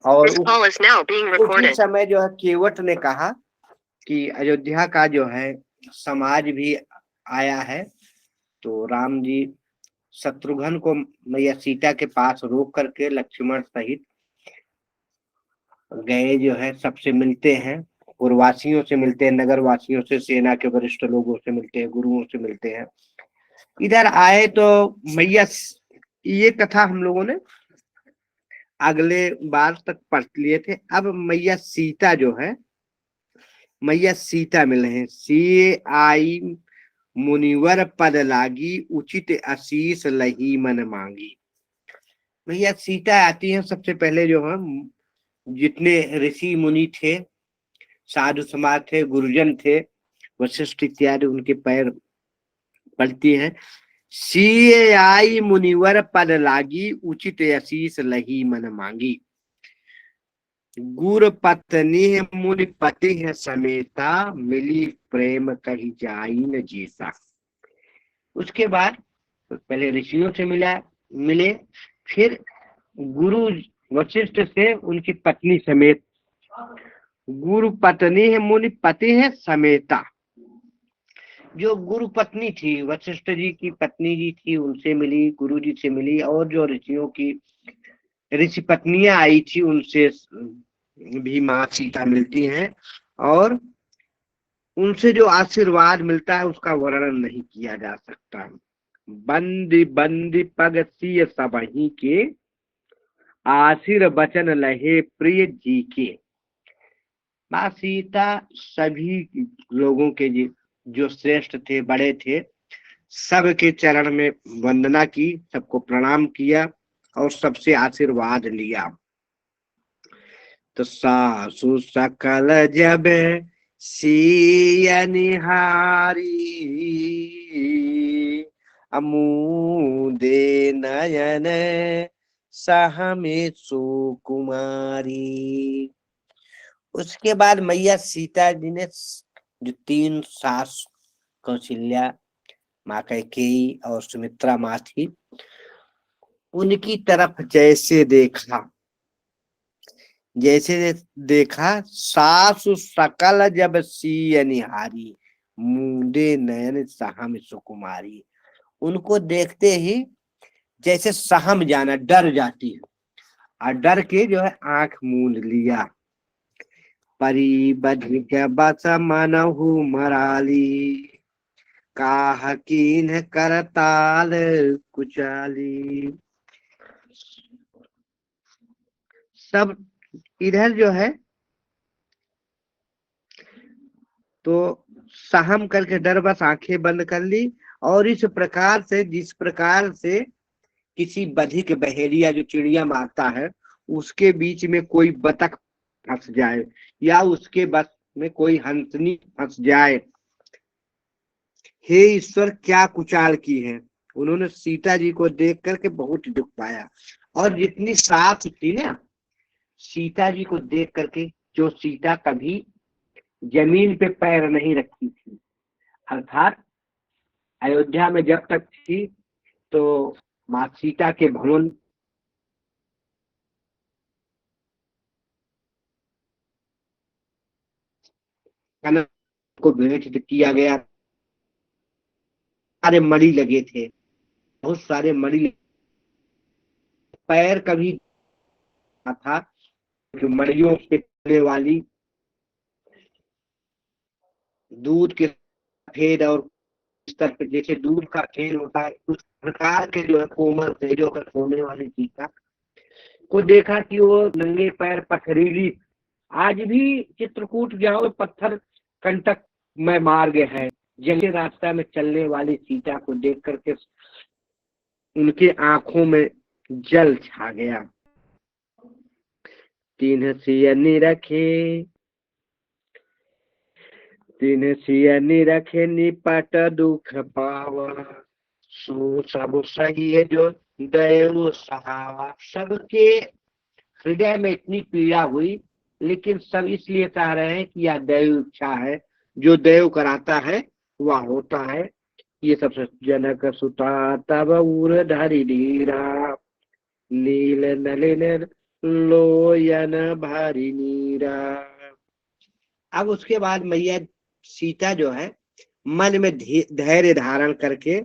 और उसी समय जो है केवट ने कहा कि अयोध्या का जो है समाज भी आया है, तो राम जी शत्रुघ्न को मैया सीता के पास रोक करके लक्ष्मण सहित गए, जो है सबसे मिलते हैं, पुरवासियों से मिलते हैं, नगर वासियों से, सेना के वरिष्ठ लोगों से मिलते हैं, गुरुओं से मिलते हैं। इधर आए तो मैया, ये कथा हम लोगों ने अगले बार तक पढ़ लिए थे। अब मैया सीता जो है, मैया सीता मिले हैं। सी आई मुनिवर पद लागी, उचित आशीष लही मन मांगी। मैया सीता आती है। सबसे पहले जो है जितने ऋषि मुनि थे, साधु समाज थे, गुरुजन थे, वशिष्ठ इत्यादि, उनके पैर पड़ती है। सी आई मुनिवर पद लागी, उचित आशीष लही मन मांगी। गुर पत्नी मुनि पति है समेता, मिली प्रेम कही जाई न जीसा। उसके बाद पहले ऋषियों से मिले, फिर गुरु वशिष्ठ से उनकी पत्नी समेत। गुरु पत्नी है मुनि पति है समेता। जो गुरु पत्नी थी, वशिष्ठ जी की पत्नी जी थी, उनसे मिली, गुरु जी से मिली, और जो ऋषियों की ऋषि पत्नियां आई थी उनसे भी माँ सीता मिलती हैं, और उनसे जो आशीर्वाद मिलता है उसका वर्णन नहीं किया जा सकता। बंदी बंदी पग सिय सबही के, आशीर बचन लहे प्रिय जी के। माँ सीता सभी लोगों के जो श्रेष्ठ थे, बड़े थे, सबके चरण में वंदना की, सबको प्रणाम किया और सबसे आशीर्वाद लिया। तो सासु सकल जब सिय निहारी, अमूदे नयन सहमे सुकुमारी। उसके बाद मैया सीता जी ने जो 3 सास, कौशल्या, माँ कैकेयी और सुमित्रा माँ थी, उनकी तरफ जैसे देखा, सासु सकल जब सिय निहारी, मूंदे नयन सहम सुकुमारी। उनको देखते ही जैसे सहम जाना, डर जाती है, और डर के जो है आंख मूंद लिया। परी बधिक बस मनहु मराली, काह कीन्ह करताल कुचाली। सब इधर जो है तो सहम करके डर बस आंखें बंद कर ली, और इस प्रकार से, जिस प्रकार से किसी बधिक बहेलिया जो चिड़िया मारता है, उसके बीच में कोई बतख फंस जाए, या उसके बस में कोई हंसनी फंस जाए, हे ईश्वर क्या कुचाल की है। उन्होंने सीता जी को देख करके बहुत दुख पाया। और जितनी साफ थी ना सीता जी को देख करके, जो सीता कभी जमीन पे पैर नहीं रखी थी, अर्थात अयोध्या में जब तक थी तो माँ सीता के भवन को भेंट किया गया, सारे मणि लगे थे, बहुत सारे मणि, पैर कभी था, जो मड़ियों से चलने वाली, दूध के सफेद और स्तर पे जैसे दूध का खेल होता है, उस प्रकार के जो है कोमल तेजों पर सोने वाली सीता को देखा कि वो नंगे पैर पथरीली। आज भी चित्रकूट जाओ, पत्थर कंटक में मार्ग है, जंगली रास्ता में चलने वाली सीता को देख करके उनके आंखों में जल छा गया। तीन सियनी रखे निपट दुख पावा, सो सब सही है जो दयालु सहावा। सबके हृदय में इतनी पीड़ा हुई, लेकिन सब इसलिए कह रहे हैं कि यह दैव इच्छा है, जो देव कराता है वह होता है। ये सब जनक सुता तब उर धरि धीरा, नील नलिन लोयन भरी नीरा। अब उसके बाद मैया सीता जो है मन में धैर्य धारण करके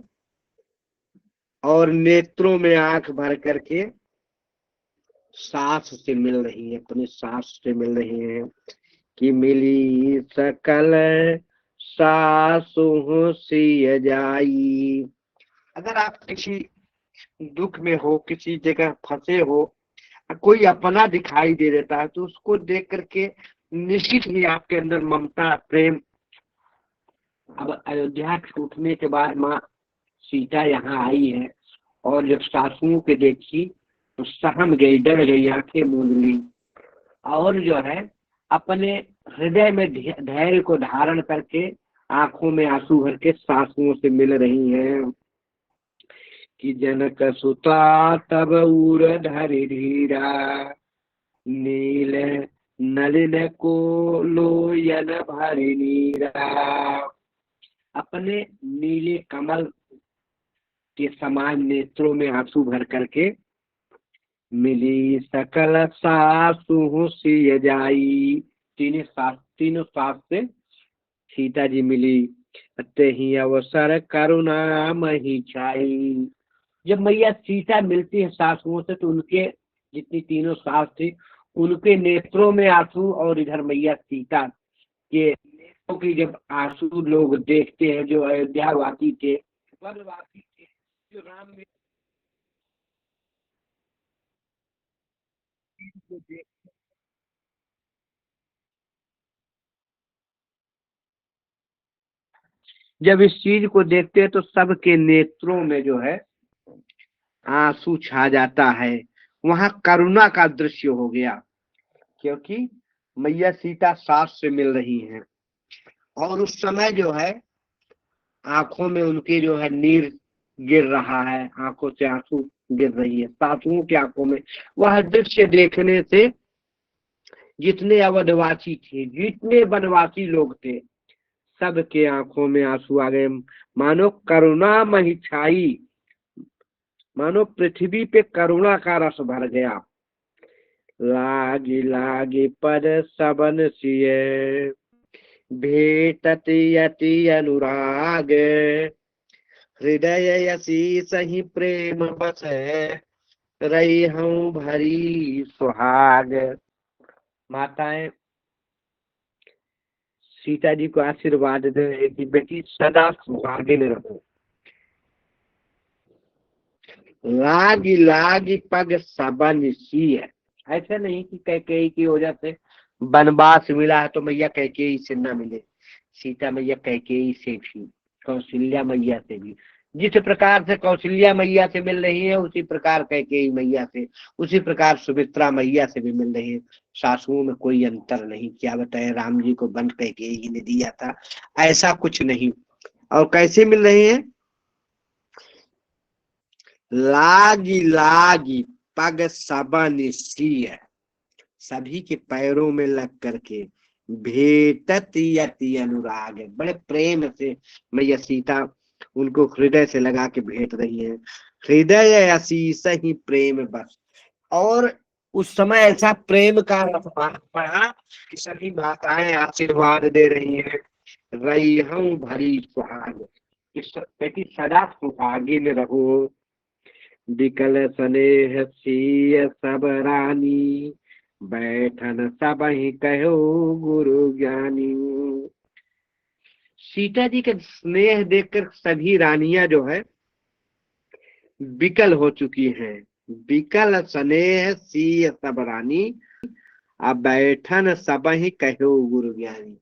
और नेत्रों में आंख भर करके सास से मिल रही है, अपने सास से मिल रही है कि मिली सकल सासु सिय जाई। अगर आप किसी दुख में हो, किसी जगह फंसे हो, कोई अपना दिखाई दे देता है तो उसको देख करके निश्चित ही आपके अंदर ममता प्रेम। अब अयोध्या छूटने के बाद माँ सीता यहाँ आई है और जब सासुओं के देखी तो सहम गई, डर गई, आंखें मूंद ली और जो है अपने हृदय में धैर्य को धारण करके आंखों में आंसू भर के सासुओं से मिल रही हैं कि जनक सुता तब उर धरि धीरा नील नलिन को लोयन भरि नीरा। अपने नीले कमल के समान नेत्रों में आंसू भर करके मिली सकल सासु सिय जाई। तीनों सास से सीता जी मिली। ते ही अवसर करुणा मही छाई। जब मैया सीता मिलती है सासुओं से तो उनके जितनी तीनों सास थी उनके नेत्रों में आंसू और इधर मैया सीता के नेत्रों की जब आंसू लोग देखते हैं जो अयोध्या वासी थे, वनवासी थे, जो राम में को देख जब इस चीज को देखते हैं तो सबके नेत्रों में जो है आंसू छा जाता है। वहां करुणा का दृश्य हो गया क्योंकि मैया सीता सास से मिल रही हैं और उस समय जो है आंखों में उनके जो है नीर गिर रहा है, आंखों से आंसू गिर रही है सासुओं की आंखों में। वह दृश्य देखने से जितने अवधवासी थे, जितने वनवासी लोग थे, सबके आंखों में आंसू आ गए। मानो करुणा मही छाई, मानो पृथ्वी पे करुणा का रस भर गया। लागी लागी पद सबन सिय भेटत यति अनुराग हृदय यसी सही प्रेम बस रही हूँ भरी सुहाग। माताएं सीता जी को आशीर्वाद दे कि बेटी सदा सुहागिन रहो। लागी लागी पग सबन सी है। ऐसा नहीं कि कैकेयी की वजह से वनवास मिला है तो मैया कैकेयी से न मिले। सीता मैया कैकेयी से भी, कौशल्या मैया से भी, जिस प्रकार से कौशल्या मैया से मिल रही है उसी प्रकार कैकेयी मैया से, उसी प्रकार सुमित्रा मैया से भी मिल रही है। सासुओं में कोई अंतर नहीं। क्या बताए, राम जी को वन कैकेयी ने दिया था, ऐसा कुछ नहीं। और कैसे मिल रही है? लागी लागी पग सबन सिय, सभी के पैरों में लग करके भेटत यति अनुराग, बड़े प्रेम से मैया सीता उनको हृदय से लगा के भेट रही है। हृदय असीस ही प्रेम बस। और उस समय ऐसा प्रेम का रस पड़ा कि सभी माताएं आशीर्वाद दे रही हैं, रही हूं भरी सुहाग, बेटी सदा सुहागिन रहो। विकल स्नेह सिय सब रानी बैठन सब ही कहो गुरु ज्ञानी। सीता जी के स्नेह देखकर सभी रानियां जो है विकल हो चुकी हैं। विकल स्नेह सिय सब रानी अब बैठन सब ही कहो गुरु ज्ञानी।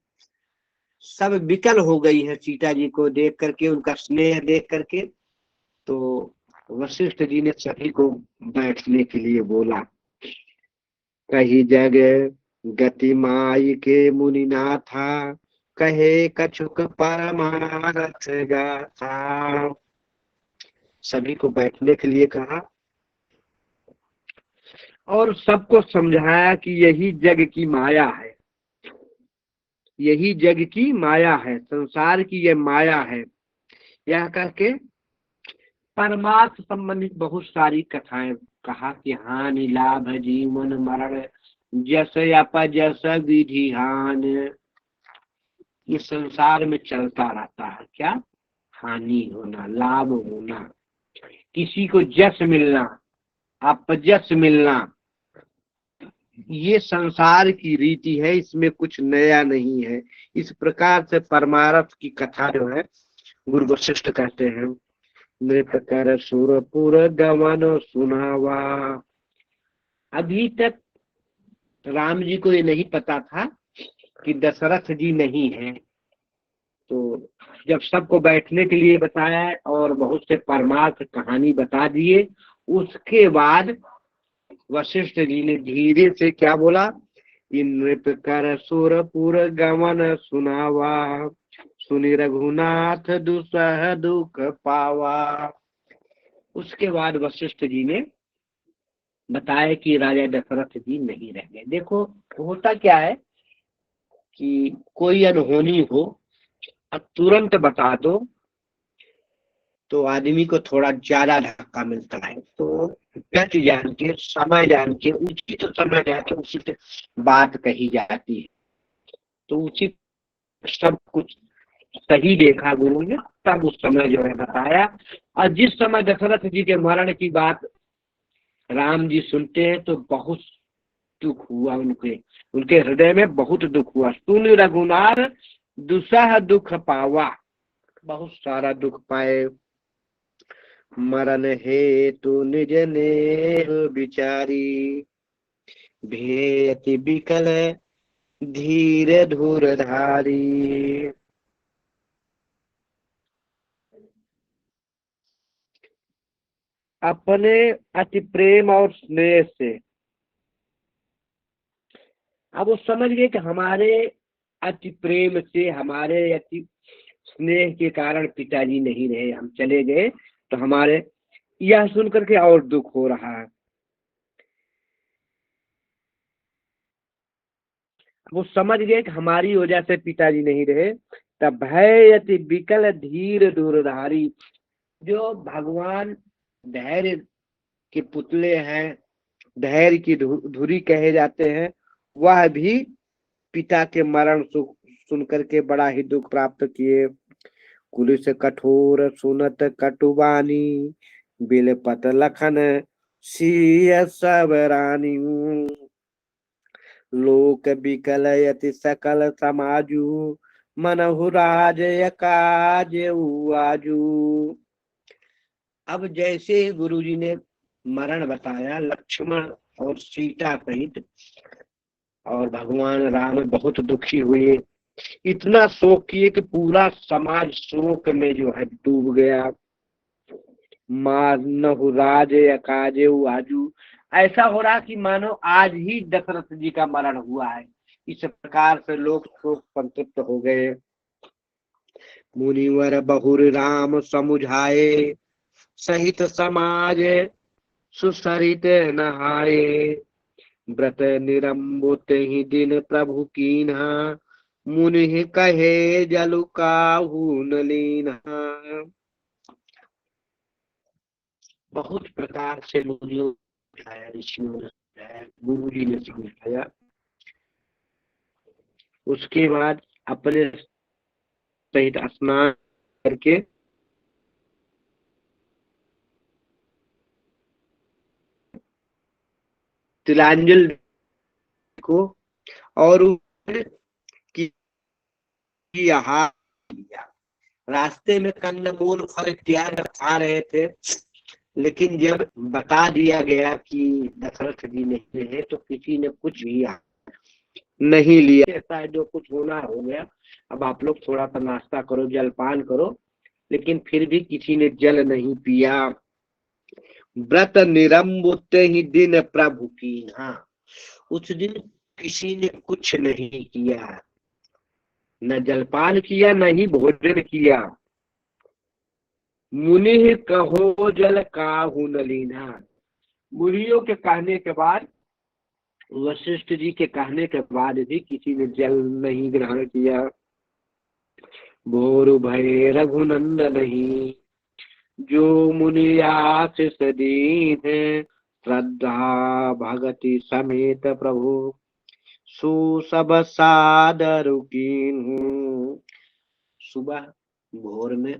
सब विकल हो गई है सीता जी को देख करके, उनका स्नेह देख करके। तो वशिष्ठ जी ने सभी को बैठने के लिए बोला। कही जगह गति माई के मुनि नाथा कहे कछुक परमारथ गाथा। सभी को बैठने के लिए कहा और सबको समझाया कि यही जग की माया है, यही जग की माया है, संसार की यह माया है। यह करके परमार्थ संबंधित बहुत सारी कथाएं कहा कि हानि लाभ जीवन मरण जस अपजस विधि हान। ये संसार में चलता रहता है क्या? हानि होना, लाभ होना, किसी को जस मिलना, अपजस मिलना, ये संसार की रीति है, इसमें कुछ नया नहीं है। इस प्रकार से परमार्थ की कथा जो है गुरु वशिष्ठ कहते हैं, नृप कर सुरपुर गमन सुनावा। अभी तक राम जी को ये नहीं पता था कि दशरथ जी नहीं है, तो जब सबको बैठने के लिए बताया और बहुत से परमार्थ कहानी बता दिए, उसके बाद वशिष्ठ जी ने धीरे से क्या बोला, नृप कर सुरपुर गमन सुनावा, सुनि रघुनाथ दुसह दुख पावा। उसके बाद वशिष्ठ जी ने बताया कि राजा दशरथ जी नहीं रह गए। देखो होता क्या है कि कोई अनहोनी हो और तुरंत बता दो तो आदमी को थोड़ा ज्यादा धक्का मिलता है। तो गत जान के, समय जान के, उचित समय जान के उचित बात कही जाती है। तो उचित सब कुछ सही देखा गुरु ने, तब उस समय जो है बताया। और जिस समय दशरथ जी के मरण की बात राम जी सुनते हैं तो बहुत दुख हुआ, उनके हृदय में बहुत दुख हुआ। सुन रघुनाथ दुसह दुख पावा, बहुत सारा दुख पाए। मरण हेतु निज नेह बिचारी, भेयति बिकल धीर धुर धारी। अपने अति प्रेम और स्नेह से, अब वो समझ गए कि हमारे अति प्रेम से, हमारे अति स्नेह के कारण पिताजी नहीं रहे, हम चले गए, तो हमारे यह सुन करके और दुख हो रहा है। वो समझ गए कि हमारी वजह से पिताजी नहीं रहे। तब भय अति विकल धीर दूरधारी, जो भगवान धैर्य के पुतले हैं, धैर्य की धुरी कहे जाते हैं, वह भी पिता के मरण सुन करके बड़ा ही दुख प्राप्त किए। कुलिस कठोर सुनत कटुबानी, बिलपत लखन सिय सब रानी। लोक बिकलयति सकल समाजू, मनहु राज काज आजू। अब जैसे ही गुरु जी ने मरण बताया, लक्ष्मण और सीता सहित और भगवान राम बहुत दुखी हुए, इतना शोक किए कि पूरा समाज शोक में जो है डूब गया। मानहु राज काज आजू, ऐसा हो रहा कि मानो आज ही दशरथ जी का मरण हुआ है। इस प्रकार से लोग शोक संतप्त हो गए। मुनिवर बहुर राम समुझाए, सहित समाज सुसरित नहाए। व्रत निरंबुत ही दिन प्रभु कीन्हा, मुनि कहे जलु काहू न लीन्हा। बहुत प्रकार से मुनियों ने, ऋषियों ने, गुरु जी ने समझाया। उसके बाद अपने सहित स्नान करके तिलांजल को और रास्ते में कंदमूल फल इत्यादि खा रहे थे, लेकिन जब बता दिया गया कि दशरथ जी नहीं है तो किसी ने कुछ भी नहीं लिया। ऐसा है जो कुछ होना हो गया, अब आप लोग थोड़ा सा नाश्ता करो, जलपान करो, लेकिन फिर भी किसी ने जल नहीं पिया। व्रत निरंबुत ही दिन प्रभु की, हाँ उस दिन किसी ने कुछ नहीं किया, न जलपान किया न ही भोजन किया। मुनि कहो जल काहू न लीना, मुनियों के कहने के बाद, वशिष्ठ जी के कहने के बाद भी किसी ने जल नहीं ग्रहण किया। भोर भय रघुनंदन नहीं, जो मुनि आशीष दीन, श्रद्धा भगति समेत प्रभु सु सब सादर कीन्हू। सुबह भोर में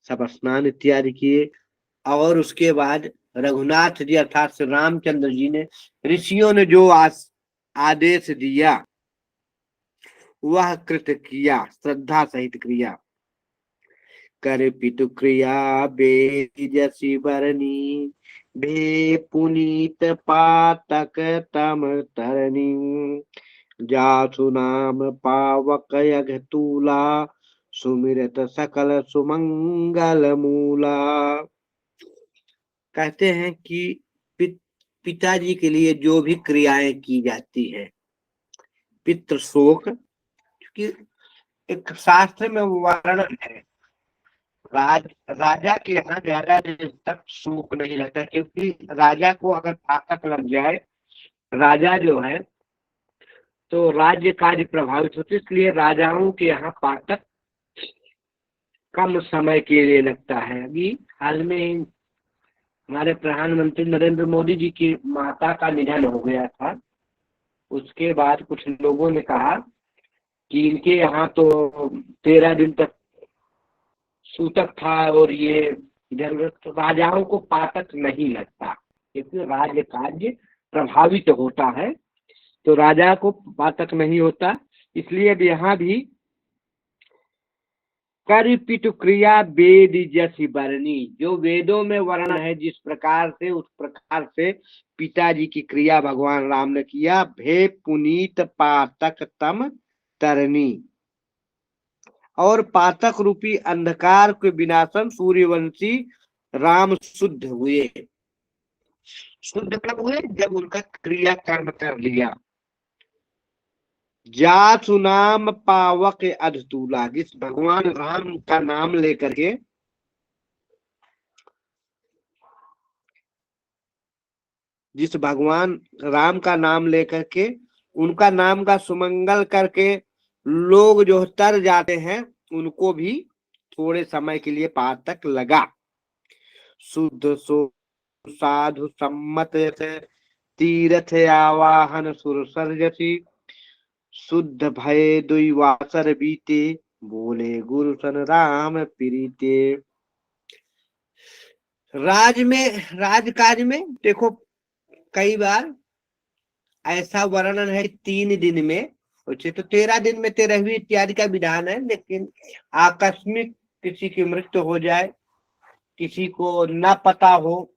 सब स्नान इत्यादि किए और उसके बाद रघुनाथ जी अर्थात श्री रामचंद्र जी ने, ऋषियों ने जो आदेश दिया वह कृत किया, श्रद्धा सहित क्रिया। कर पितु क्रिया बेद जसी बरनी, भे पुनीत पातक तम तरनी। जासु नाम पावक यघ तूला, सुमिरत सकल सुमंगल मूला। कहते हैं कि पिताजी के लिए जो भी क्रियाएं की जाती है, पितृ शोक, क्योंकि एक शास्त्र में वर्णन है, राजा के यहाँ ज्यादा देर तक शोक नहीं रहता, क्योंकि राजा को अगर ताकत लग जाए, राजा जो है तो राज्य कार्य प्रभावित होते, इसलिए राजाओं के यहाँ पातक कम समय के लिए लगता है। अभी हाल में हमारे प्रधानमंत्री नरेंद्र मोदी जी की माता का निधन हो गया था। उसके बाद कुछ लोगों ने कहा कि इनके यहाँ तो 13 दिन तक सूतक था और ये इधर, तो राजाओं को पातक नहीं लगता क्योंकि राज्य कार्य प्रभावित होता है, तो राजा को पातक नहीं होता। इसलिए अब यहाँ भी कर पितु क्रिया वेद जसी बरनी, जो वेदों में वर्णन है जिस प्रकार से, उस प्रकार से पिताजी की क्रिया भगवान राम ने किया। भे पुनीत पातक तम तरनी, और पातक रूपी अंधकार के विनाशन सूर्यवंशी राम शुद्ध हुए। शुद्ध कब हुए? जब उनका क्रिया कर्म कर लिया। जासु नाम पावक अधतूला, जिस भगवान राम का नाम लेकर के, जिस भगवान राम का नाम लेकर के उनका नाम का सुमंगल करके लोग जो तर जाते हैं, उनको भी थोड़े समय के लिए पातक लगा। शुद्ध सो साधु सम्मत तीर्थ आवाहन सुरसर जसी, शुद्ध भय दुईवासर बीते, बोले गुरु सन राम प्रीते। राजकाज में देखो, कई बार ऐसा वर्णन है 3 दिन में, उसे तो 13 दिन में 13वीं इत्यादि का विधान है, लेकिन आकस्मिक किसी की मृत्यु हो जाए, किसी को न पता हो,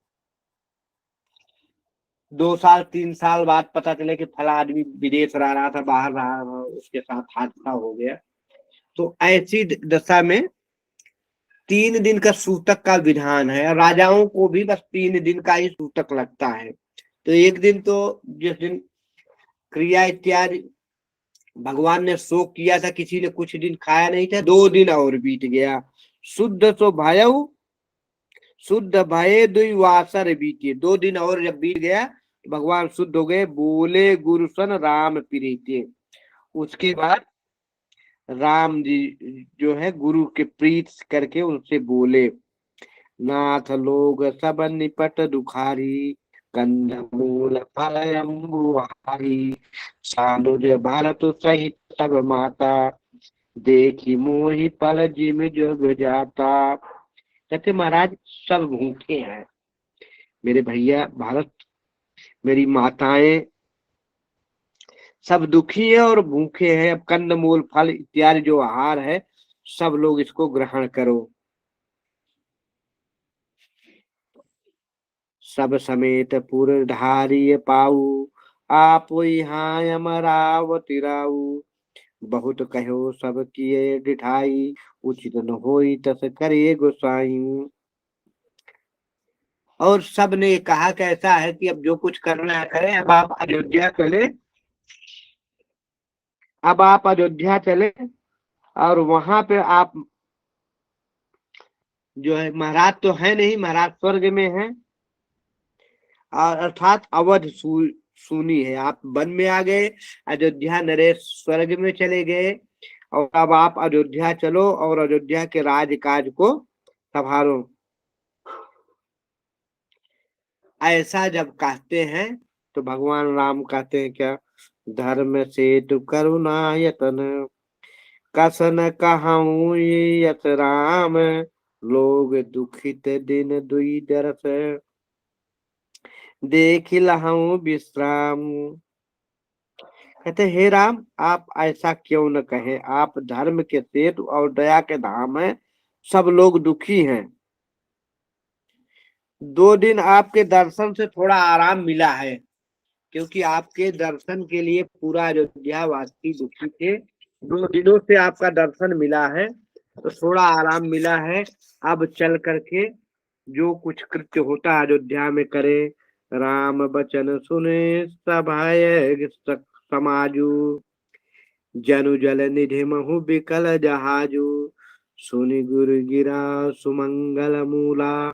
2 साल 3 साल बाद पता चले कि फला आदमी विदेश रहा था, बाहर रहा, उसके साथ हादसा हो गया, तो ऐसी दशा में 3 दिन का सूतक का विधान है। राजाओं को भी बस 3 दिन का ही सूतक लगता है। तो एक दिन तो जिस दिन क्रिया इत्यादि भगवान ने शोक किया था, किसी ने कुछ दिन खाया नहीं था, 2 दिन और बीत गया। शुद्ध सो भयऊ, शुद्ध भय द्विवासर बीते, 2 दिन और जब बीत गया तो भगवान शुद्ध हो गए। बोले गुरु सन राम प्रीते, उसके बाद राम जी जो है गुरु के प्रीत करके उनसे बोले। नाथ लोग सब निपट दुखारी, कंद मूल फल अम्बुहारी, सानुज भारत सहित सब माता, देखी मोहि पल जिम जुग जाता। कहते महाराज सब भूखे हैं, मेरे भैया भारत, मेरी माताएं सब दुखी है और भूखे हैं। अब कंद मूल फल इत्यादि जो आहार है, सब लोग इसको ग्रहण करो। सब समेत पुर धारिय पाऊ, आप यहाँ अमरावती राऊ, बहुत कहो सब किए डिठाई, उचित न होई तस करे गोसाई। और सब ने कहा कि ऐसा है कि अब जो कुछ करना है करें, अब आप अयोध्या चले, अब आप अयोध्या चले और वहां पे आप जो है, महाराज तो है नहीं, महाराज स्वर्ग में है, और अर्थात अवध सुनी है, आप वन में आ गए, अयोध्या नरेश स्वर्ग में चले गए, और अब आप अयोध्या चलो और अयोध्या के राजकाज को संभालो। ऐसा जब कहते हैं तो भगवान राम कहते हैं क्या, धर्म सेतु करुणा यतन, कसन कहूँ यत राम, लोग दुखित दिन दुई दरस, देख लहूं विश्राम। कहते हे राम, आप ऐसा क्यों न कहें, आप धर्म के सेतु और दया के धाम हैं, सब लोग दुखी हैं। 2 दिन आपके दर्शन से थोड़ा आराम मिला है, क्योंकि आपके दर्शन के लिए पूरा अयोध्या वासी दुखी थे। 2 दिनों से आपका दर्शन मिला है तो थोड़ा आराम मिला है। अब चल करके जो कुछ कृत्य होता है अयोध्या में करे। राम बचन सुने सभाय समाजू, जनु जल निधि महु बिकल जहाजू, सुनि गुरु गिरा सुमंगल मूला,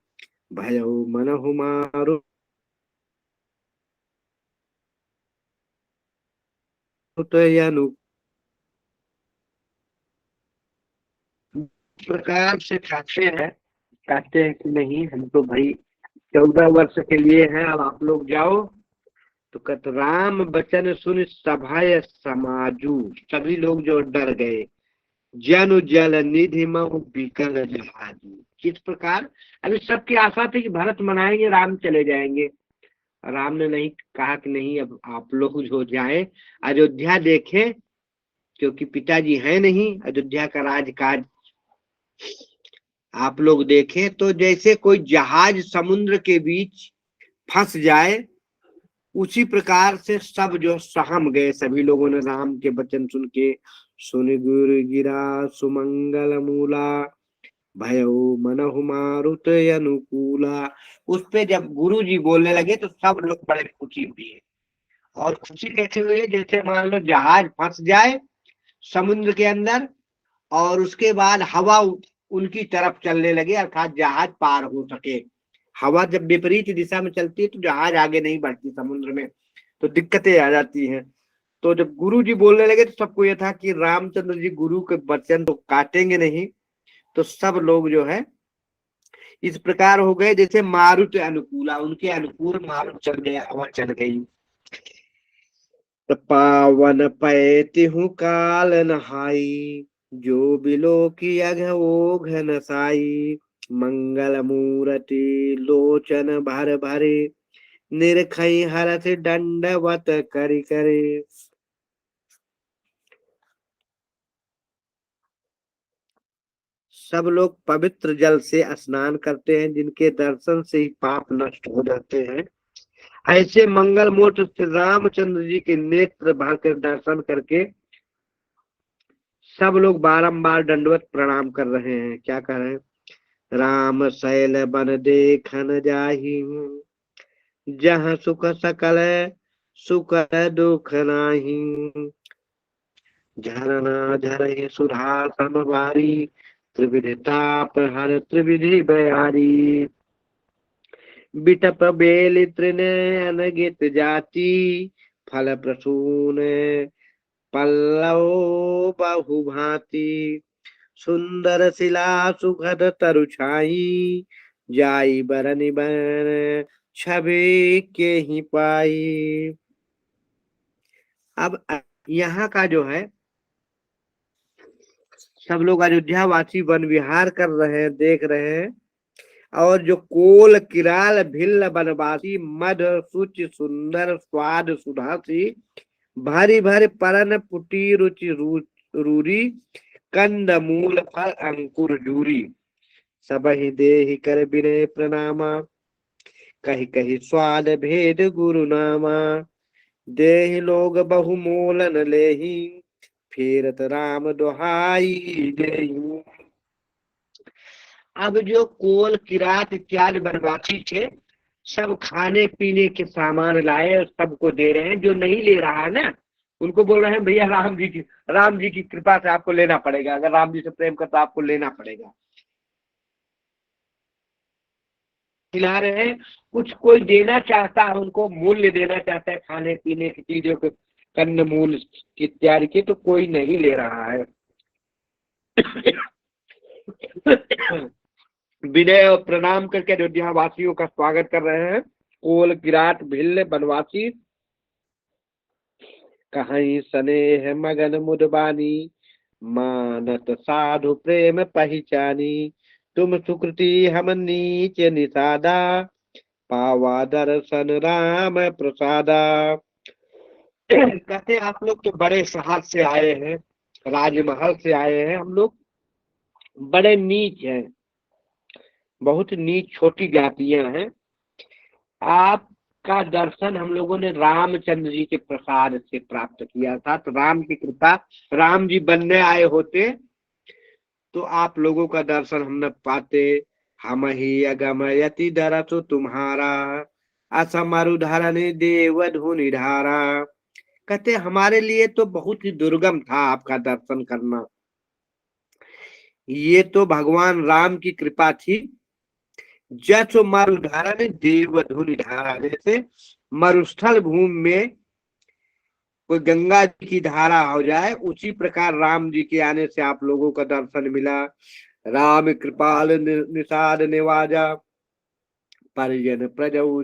भयो मनहु मारु यनु। प्रकार से कहते हैं कि नहीं, हम तो भाई 14 वर्ष के लिए हैं, अब आप लोग जाओ। तो कहते राम बचन सुन सभाय समाजू, सभी लोग जो डर गए। जनु जल निधि महु बिकल जहाजू, किस प्रकार, अभी सबकी आशा थी कि भरत मनाएंगे, राम चले जाएंगे। राम ने नहीं कहा कि नहीं, अब आप लोग जो जाए अयोध्या देखें, क्योंकि पिताजी है नहीं, अयोध्या का राजकाज आप लोग देखें। तो जैसे कोई जहाज समुद्र के बीच फंस जाए, उसी प्रकार से सब जो सहम गए, सभी लोगों ने राम के वचन सुन के। सुन गुरु गिरा सुमंगल मूला, भयो मनहु मारुत अनुकूला। उस पे जब गुरु जी बोलने लगे तो सब लोग बड़े खुशी हुई। और खुशी कैसे हुई है, जैसे मान लो जहाज फंस जाए समुद्र के अंदर, और उसके बाद हवा उनकी तरफ चलने लगे, अर्थात जहाज पार हो सके। हवा जब विपरीत दिशा में चलती है तो जहाज आगे नहीं बढ़ती समुद्र में, तो दिक्कतें आ जाती हैं। तो जब गुरु जी बोलने लगे तो सबको यह था कि रामचंद्र जी गुरु के वचन तो काटेंगे नहीं। तो सब लोग जो है इस प्रकार हो गए जैसे मारुत अनुकूला, उनके अनुकूल मारुत चल गया, हवा चल गई। पावन पैति हूँ काल नहाई, जो बिलो की अघ वो घन साई, मंगल मूर्ति लोचन भर भरे, निरखई हरथ दंडवत करि करे। सब लोग पवित्र जल से स्नान करते हैं, जिनके दर्शन से ही पाप नष्ट हो जाते हैं। ऐसे मंगल मूर्त श्री रामचंद्र जी के नेत्र भर कर दर्शन करके सब लोग बारंबार दंडवत प्रणाम कर रहे हैं। क्या कर रहे हैं, राम शैल बन देखन जाहि, जहाँ सुख सकल सुख दुख नाही, झरना झरहि सुधा समवारी, त्रिविधि ताप हर त्रिविधि बयारी, बिटप बेल तृण अनगित जाति, फल प्रसून पल्लव बहु भांति, सुंदर शिला सुखद तरु छाई, जाई बरनि बर छवि के ही पाई। अब यहाँ का जो है सब लोग अयोध्या वासी वन विहार कर रहे हैं, देख रहे हैं। और जो कोल किराल भिल्ल बनवासी, मद सुच सुंदर स्वाद सुधासी, भारी भारी परन पुटी रुचि रूरी, कंद मूल फल अंकुर जूरी, सबहि देहि कर बिनय प्रणामा, कही कही स्वाद भेद गुरु नामा, देहि लोग बहु मोलन लेहि, फेरत राम दोहाई देहि। अब जो कोल किरात इत्यादि बनवासी थे, सब खाने पीने के सामान लाए और सबको दे रहे हैं। जो नहीं ले रहा है ना, उनको बोल रहे हैं भैया राम जी की कृपा से आपको लेना पड़ेगा, अगर राम जी से प्रेम करता आपको लेना पड़ेगा। खिला रहे हैं, कुछ कोई देना चाहता है, उनको मूल्य देना चाहता है खाने पीने की चीजों के, कन्न मूल इत्यादि के, तो कोई नहीं ले रहा है। विनय और प्रणाम करके अयोध्या वासियों का स्वागत कर रहे हैं। कोल किरात भिल्ल बनवासी, कहीं स्नेह मगन मुदबानी, मानत साधु प्रेम पहचानी, तुम सुकृति हम नीच निषादा, पावा दर्शन राम प्रसादा। कहते आप लोग तो बड़े शहर से आए हैं, राजमहल से आए हैं, हम लोग बड़े नीच हैं, बहुत नीच छोटी जातियां हैं। आपका दर्शन हम लोगों ने रामचंद्र जी के प्रसाद से प्राप्त किया था, तो राम की कृपा, राम जी बनने आए होते तो आप लोगों का दर्शन हम न पाते। हम ही अगमयति दरसु तुम्हारा, असमरुधरण देव धुनि धारा। कहते हमारे लिए तो बहुत ही दुर्गम था आपका दर्शन करना, ये तो भगवान राम की कृपा थी। जस मरुधरण देव धुनि धारा, जैसे मरुस्थल भूमि में कोई गंगा जी की धारा हो जाए, उसी प्रकार राम जी के आने से आप लोगों का दर्शन मिला। राम कृपाल निषाद निवाजा, परिजन प्रजऊ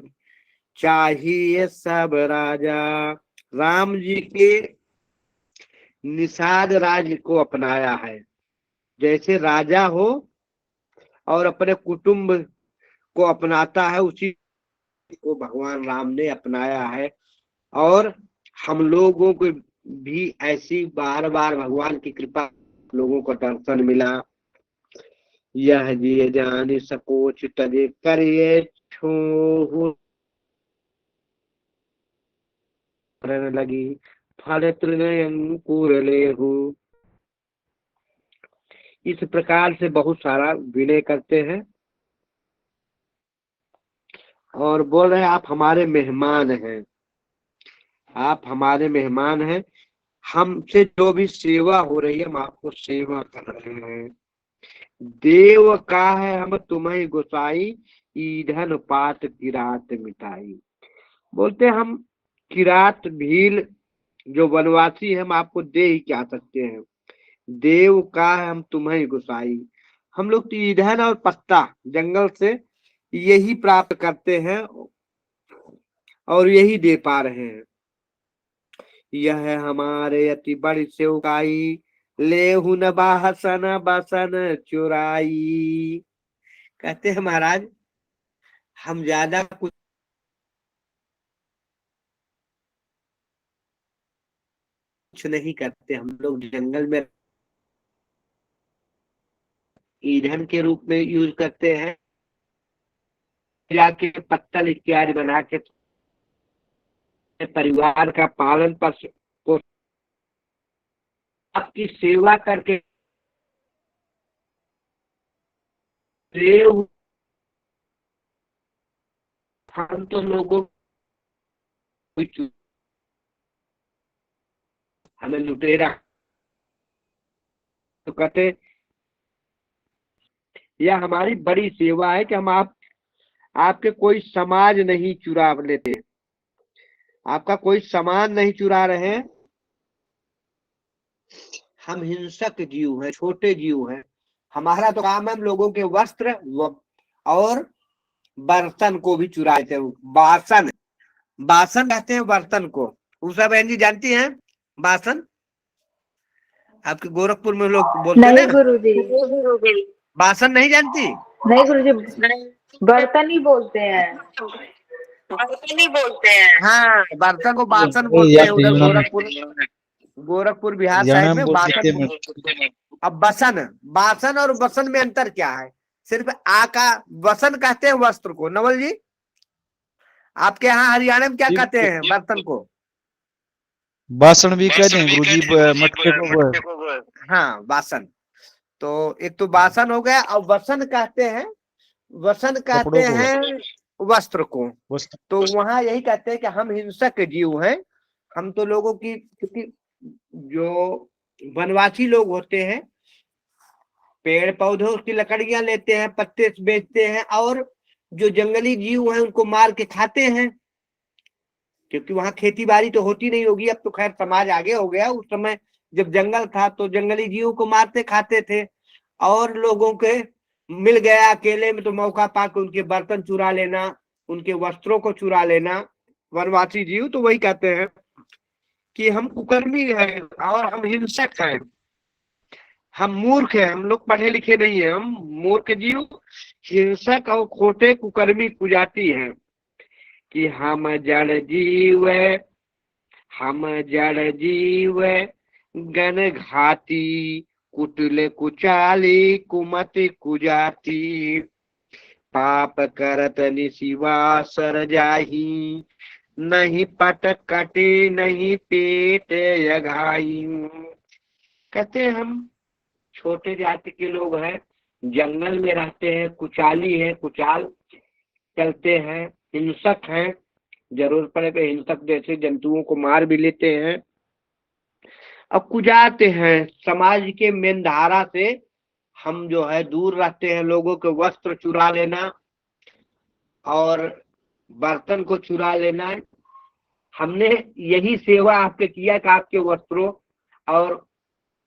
चाहिए सब राजा। राम जी के निषाद राज को अपनाया है, जैसे राजा हो और अपने कुटुंब को अपनाता है, उसी को भगवान राम ने अपनाया है। और हम लोगों को भी ऐसी बार बार भगवान की कृपा लोगों को दर्शन मिला। यह जिय जान सकोच तजे करिए छो लगी, फल तृणय अंकुर लेहु। इस प्रकार से बहुत सारा विनय करते हैं और बोल रहे हैं आप हमारे मेहमान हैं, आप हमारे मेहमान हैं, हमसे जो भी सेवा हो रही है हम आपको सेवा कर रहे हैं। देव का है हम तुम्हें गोसाई, ईंधन पात किरात मिटाई। बोलते हम किरात भील जो वनवासी है हम आपको दे ही क्या सकते हैं। देव का है हम तुम्हें गोसाई, हम लोग तो ईंधन और पत्ता जंगल से यही प्राप्त करते हैं और यही दे पा रहे हैं। यह हमारे अति बड़ी सेवकाई, लेहु न बाहसन बसन चुराई। कहते हैं महाराज हम ज्यादा कुछ नहीं करते, हम लोग जंगल में ईंधन के रूप में यूज करते हैं, जाके पत्तल इत्यादि बना के परिवार का पालन पोषण आपकी सेवा करके देव। हम तो लोगों को हमें लुटेरा तो कहते यह हमारी बड़ी सेवा है कि हम आपके कोई समाज नहीं चुरा लेते, आपका कोई सामान नहीं चुरा रहे हैं। हम हिंसक जीव हैं, छोटे जीव हैं, हमारा तो काम है हम लोगों के वस्त्र और बर्तन को भी चुराए थे। बासन, बासन कहते हैं बर्तन को, उषा बहन जी जानती हैं बासन? आपके गोरखपुर में लोग बोलते हैं नहीं ना गुरुजी, बासन, नहीं जानती? नहीं गुरुजी, बर्तन ही बोलते हैं। हाँ, बर्तन को बासन बोलते हैं उधर गोरखपुर बिहार साइड में बासन। अब बसन, बासन और बसन में अंतर क्या है? सिर्फ आ का बसन कहते हैं वस्त्र को। नवल जी आपके यहाँ हरियाणा में क्या कहते हैं बर्तन को? बासन भी कहते हैं गुरुजी, मटके को। हाँ बासन। तो एक तो बासन हो गया, और वसन कहते हैं, वसन कहते हैं वस्त्र को। तो वहां यही कहते हैं कि हम हिंसक जीव हैं, हम तो लोगों की, क्योंकि जो वनवासी लोग होते हैं पेड़ पौधों की लकड़ियां लेते हैं, पत्ते बेचते हैं, और जो जंगली जीव हैं उनको मार के खाते हैं, क्योंकि वहां खेती बाड़ी तो होती नहीं होगी। अब तो खैर समाज आगे हो गया, उस समय जब जंगल था तो जंगली जीव को मारते खाते थे, और लोगों के मिल गया अकेले में तो मौका पाकर उनके बर्तन चुरा लेना, उनके वस्त्रों को चुरा लेना। वनवासी जीव तो वही कहते हैं कि हम कुकर्मी हैं और हम हिंसक हैं, हम मूर्ख हैं, हम लोग पढ़े लिखे नहीं है, हम मूर्ख जीव, हिंसक और खोटे कुकर्मी कुजाती हैं। कि हम जड़ जीव, हम जड़ जीव, गण घाती, कुटिल कुचाली, कुमति कुजाती, पाप करत निशिवासर जाही, नहीं पट कटे नहीं पेट यघाई। कहते हैं हम छोटे जाति के लोग हैं, जंगल में रहते हैं, कुचाली है, कुचाल चलते हैं, हिंसक हैं, जरूरत पड़े पे हिंसक जैसे जंतुओं को मार भी लेते हैं, अब कुजाते हैं। समाज के मेन धारा से हम जो है दूर रहते हैं। लोगों के वस्त्र चुरा लेना और बर्तन को चुरा लेना, हमने यही सेवा आपके किया कि आपके वस्त्रों और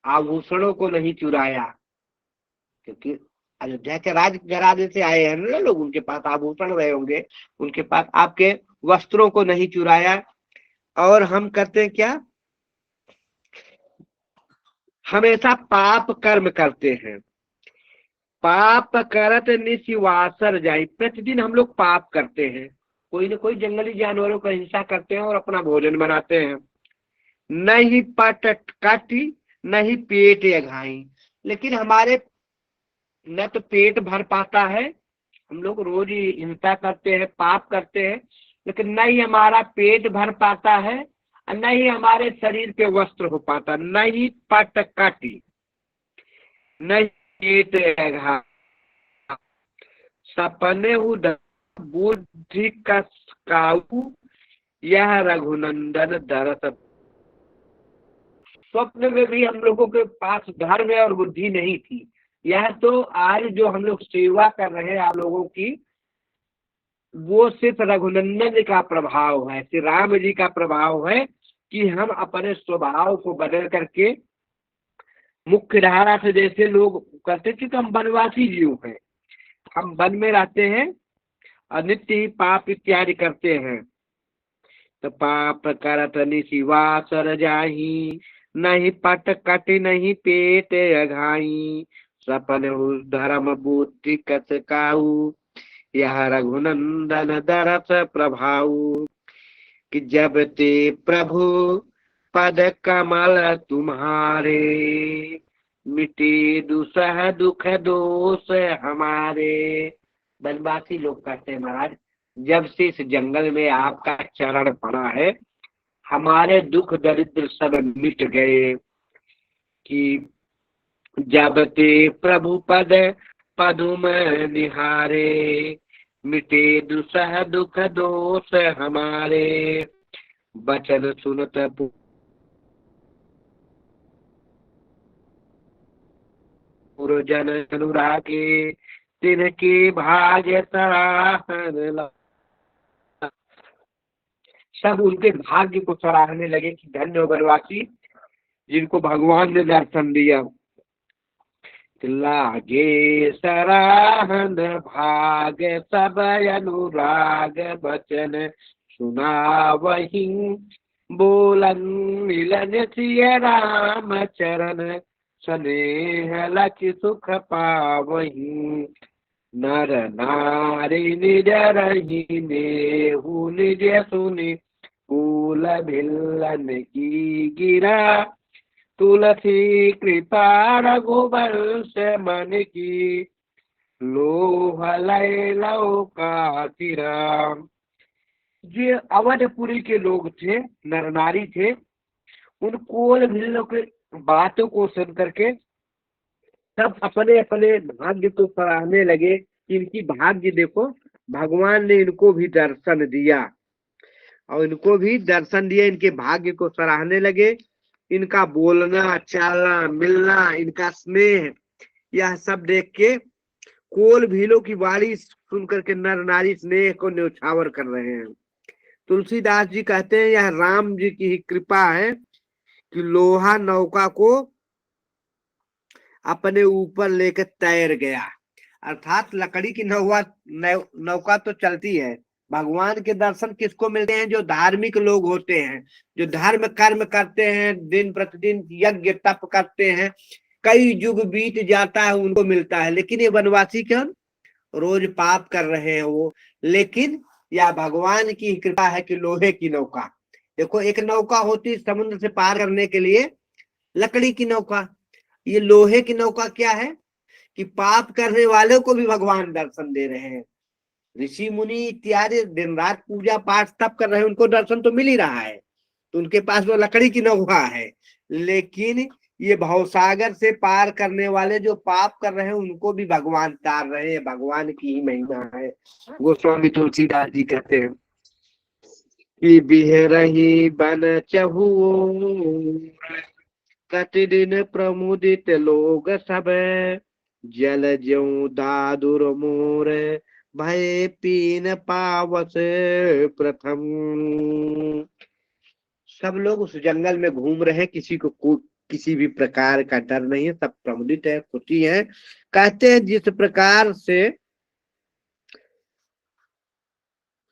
आभूषणों को नहीं चुराया, क्योंकि अयोध्या के राजघराने से आए हैं ना लोग, उनके पास आभूषण रहे होंगे, उनके पास आपके वस्त्रों को नहीं चुराया। और हम करते हैं क्या, हमेशा पाप कर्म करते हैं। पाप करत निशिवासर जाई, प्रतिदिन हम लोग पाप करते हैं, कोई न कोई जंगली जानवरों का हिंसा करते हैं और अपना भोजन बनाते हैं। नहीं पट काटी नहीं पेट यघाई, लेकिन हमारे न तो पेट भर पाता है, हम लोग रोज ही हिंसा करते हैं, पाप करते हैं, लेकिन न ही हमारा पेट भर पाता है और न ही हमारे शरीर पे वस्त्र हो पाता। नहीं पट काटी नहीं पेट यघाई, सपने बुद्धि काऊ, यह रघुनंदन दरस। स्वप्न में भी हम लोगों के पास धर्म और बुद्धि नहीं थी। यह तो आज जो हम लोग सेवा कर रहे हैं आप लोगों की, वो सिर्फ रघुनंदन का प्रभाव है, श्री राम जी का प्रभाव है कि हम अपने स्वभाव को बदल करके मुख्य धारा से, जैसे लोग कहते थे कि हम वनवासी जीव हैं, हम वन में रहते हैं और नित्य ही पाप इत्यादि करते हैं। तो पाप करत निशिवासर जाही, नहीं पट कट नहीं पेट यघाई, सपन धर्म बुद्धि कस काऊ, यह रघुनंदन दरस प्रभाऊ। कि जब ते प्रभु पद कमल तुम्हारे, मिटे दुसह दुख दोष हमारे। बनवासी लोग कहते हैं महाराज, जब से इस जंगल में आपका चरण पड़ा है, हमारे दुख दरिद्र सब मिट गए। कि जब ते प्रभु पद पदुम निहारे, मिटे दुसह दुख दोष हमारे। बचन सुनत पुरजन अनुरागे, तिनके भाग्य सराहन। सब उनके भाग्य को सराहने लगे कि धन्य हो वनवासी जिनको भगवान ने दर्शन दिया। लागे सराहन भाग सब अनुराग, बचन सुना वही बोलन मिलन सिय राम चरण, स्नेह लख सुख पावही। नर नारी निज रही नेहु निज सुनि, फूल भिल्लन की गिरा, तुलसी कृपा रघुवंश मन की, लोह लय लौका तिरा। जो अवधपुरी के लोग थे, नर नारी थे, उन कोल भिल्लों के बातों को सुन करके सब अपने अपने भाग्य को सराहने लगे कि इनकी भाग्य देखो, भगवान ने इनको भी दर्शन दिया, और इनको भी दर्शन दिया, इनके भाग्य को सराहने लगे। इनका बोलना चालना मिलना, इनका स्नेह, यह सब देख के कोल भीलों की वाणी सुन करके नर नारी स्नेह को न्यौछावर कर रहे हैं। तुलसीदास जी कहते हैं यह राम जी की ही कृपा है कि लोहा नौका को अपने ऊपर लेकर तैर गया। अर्थात लकड़ी की नौका तो चलती है, भगवान के दर्शन किसको मिलते हैं? जो धार्मिक लोग होते हैं, जो धर्म कर्म करते हैं, दिन प्रतिदिन यज्ञ तप करते हैं, कई युग बीत जाता है, उनको मिलता है। लेकिन ये वनवासी क्यों? रोज पाप कर रहे हैं वो। लेकिन या भगवान की कृपा है कि लोहे की नौका, देखो एक नौका होती समुद्र से पार करने के लिए, लकड़ी की नौका, ये लोहे की नौका क्या है कि पाप करने वालों को भी भगवान दर्शन दे रहे हैं। ऋषि मुनि इत्यादि दिन रात पूजा पाठ तप कर रहे हैं, उनको दर्शन तो मिल ही रहा है, तो उनके पास वो लकड़ी की नौका है। लेकिन ये भवसागर से पार करने वाले जो पाप कर रहे हैं, उनको भी भगवान तार रहे हैं। भगवान की ही महिमा है। गोस्वामी तुलसीदास जी कहते हैं कि बिहरही बन चहु प्रतिदिन प्रमुदित लोग सब, जल ज्यों दादुर मोर भय पीन पावस प्रथम। सब लोग उस जंगल में घूम रहे हैं, किसी को किसी भी प्रकार का डर नहीं है, सब प्रमुदित है, खुशी है। कहते हैं जिस प्रकार से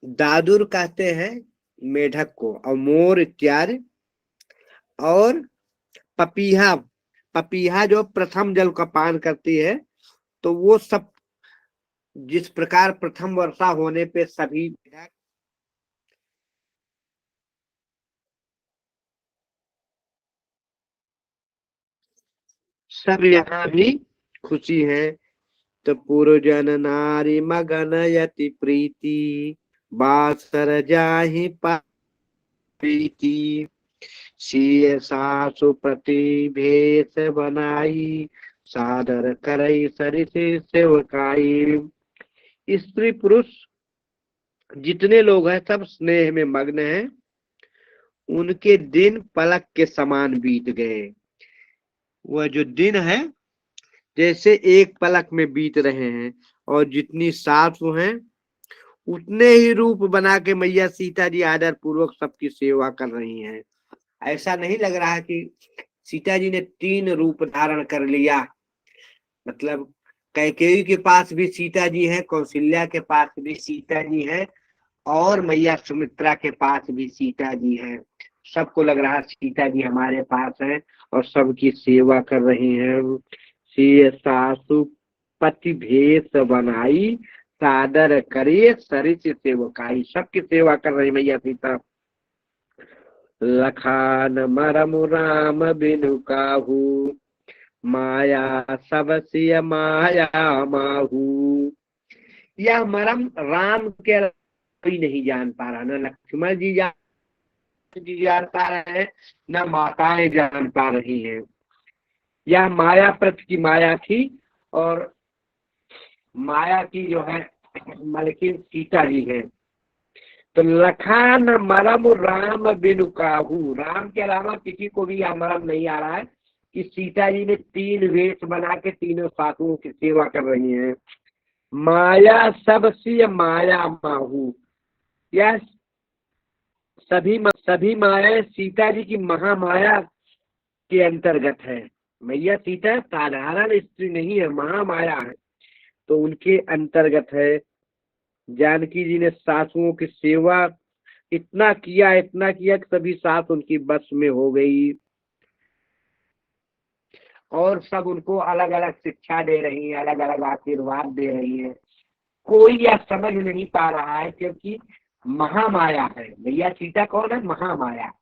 दादुर कहते हैं मेढक को, और मोर इत्यादि, और पपीहा, पपीहा जो प्रथम जल का पान करती है, तो वो सब जिस प्रकार प्रथम वर्षा होने पे सभी सब यहाँ भी खुशी है। तो पुरजन नारी मगन यति प्रीति, बासर जाहि प्रीति, सिय सासु प्रति भेष बनाई, सादर करई सरिस सेवकाई। स्त्री पुरुष जितने लोग हैं सब स्नेह में मग्न हैं। उनके दिन पलक के समान बीत गए। वह जो दिन है जैसे एक पलक में बीत रहे हैं, और जितनी सासु हैं उतने ही रूप बना के मैया सीता जी आदर पूर्वक सबकी सेवा कर रही हैं। ऐसा नहीं लग रहा कि सीता जी ने 3 रूप धारण कर लिया। मतलब कैकेयी के पास भी सीता जी है, कौशल्या के पास भी सीता जी है, और मैया सुमित्रा के पास भी सीता जी है। सबको लग रहा सीता जी हमारे पास है और सबकी सेवा कर रही हैं। सिय सासु पति भेष बनाई, सादर करे सरिस सेवकाई। सबकी सेवा कर रही मैया सीता। लखान मरम राम बिनु काहू, माया सब सिय माया माहू। यह मरम राम के कोई नहीं जान पा रहा, न लक्ष्मण जी जान पा रहे हैं, न माताएं जान पा रही हैं। यह माया प्रति की माया थी, और माया की जो है मलकिन सीता जी है। तो लखान मरम राम बिनु काहू, राम के अलावा किसी को भी यह मरम नहीं आ रहा है कि सीता जी ने 3 वेश बना के तीनों सासुओं की सेवा कर रही हैं। माया सब सी माया माहू, यह सभी मायाएं सीता जी की महामाया के अंतर्गत है। मैया सीता साधारण स्त्री नहीं है, महामाया है, तो उनके अंतर्गत है। जानकी जी ने सासुओं की सेवा इतना किया कि सभी सास उनकी बस में हो गई, और सब उनको अलग अलग शिक्षा दे रही है, अलग अलग आशीर्वाद दे रही है। कोई यह समझ नहीं पा रहा है, क्योंकि महामाया है। भैया सीता कौन है? महामाया।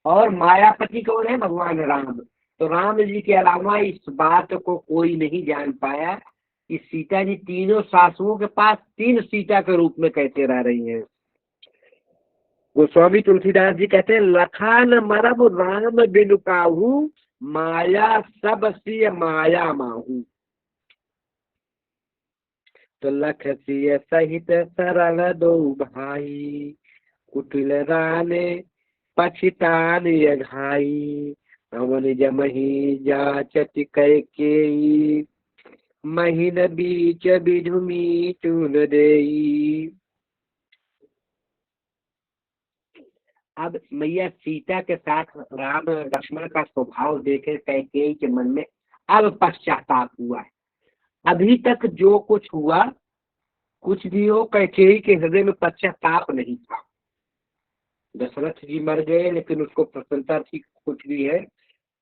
और मायापति कौन है? भगवान राम। तो राम जी के अलावा इस बात को कोई नहीं जान पाया कि सीता जी तीनों सासुओं के पास 3 सीता के रूप में कैसे रह रही हैं। गोस्वामी तुलसीदास जी कहते हैं लखान मरम राम बिनु काहू, माया सब सिय माया माहू। तो लख सिय सहित सरल दो भाई, कुटिल राने पछितान यघाई। अवन जमहि जाचति कैकेयी, महीन बीच बिधुमी चून देई। अब मैया सीता के साथ राम लक्ष्मण का स्वभाव देखे कैकेयी के मन में अब पश्चाताप हुआ है। अभी तक जो कुछ हुआ कुछ भी हो, कैकेयी के हृदय में पश्चाताप नहीं था। दशरथ जी मर गए, लेकिन उसको प्रसन्नता थी कुछ भी है,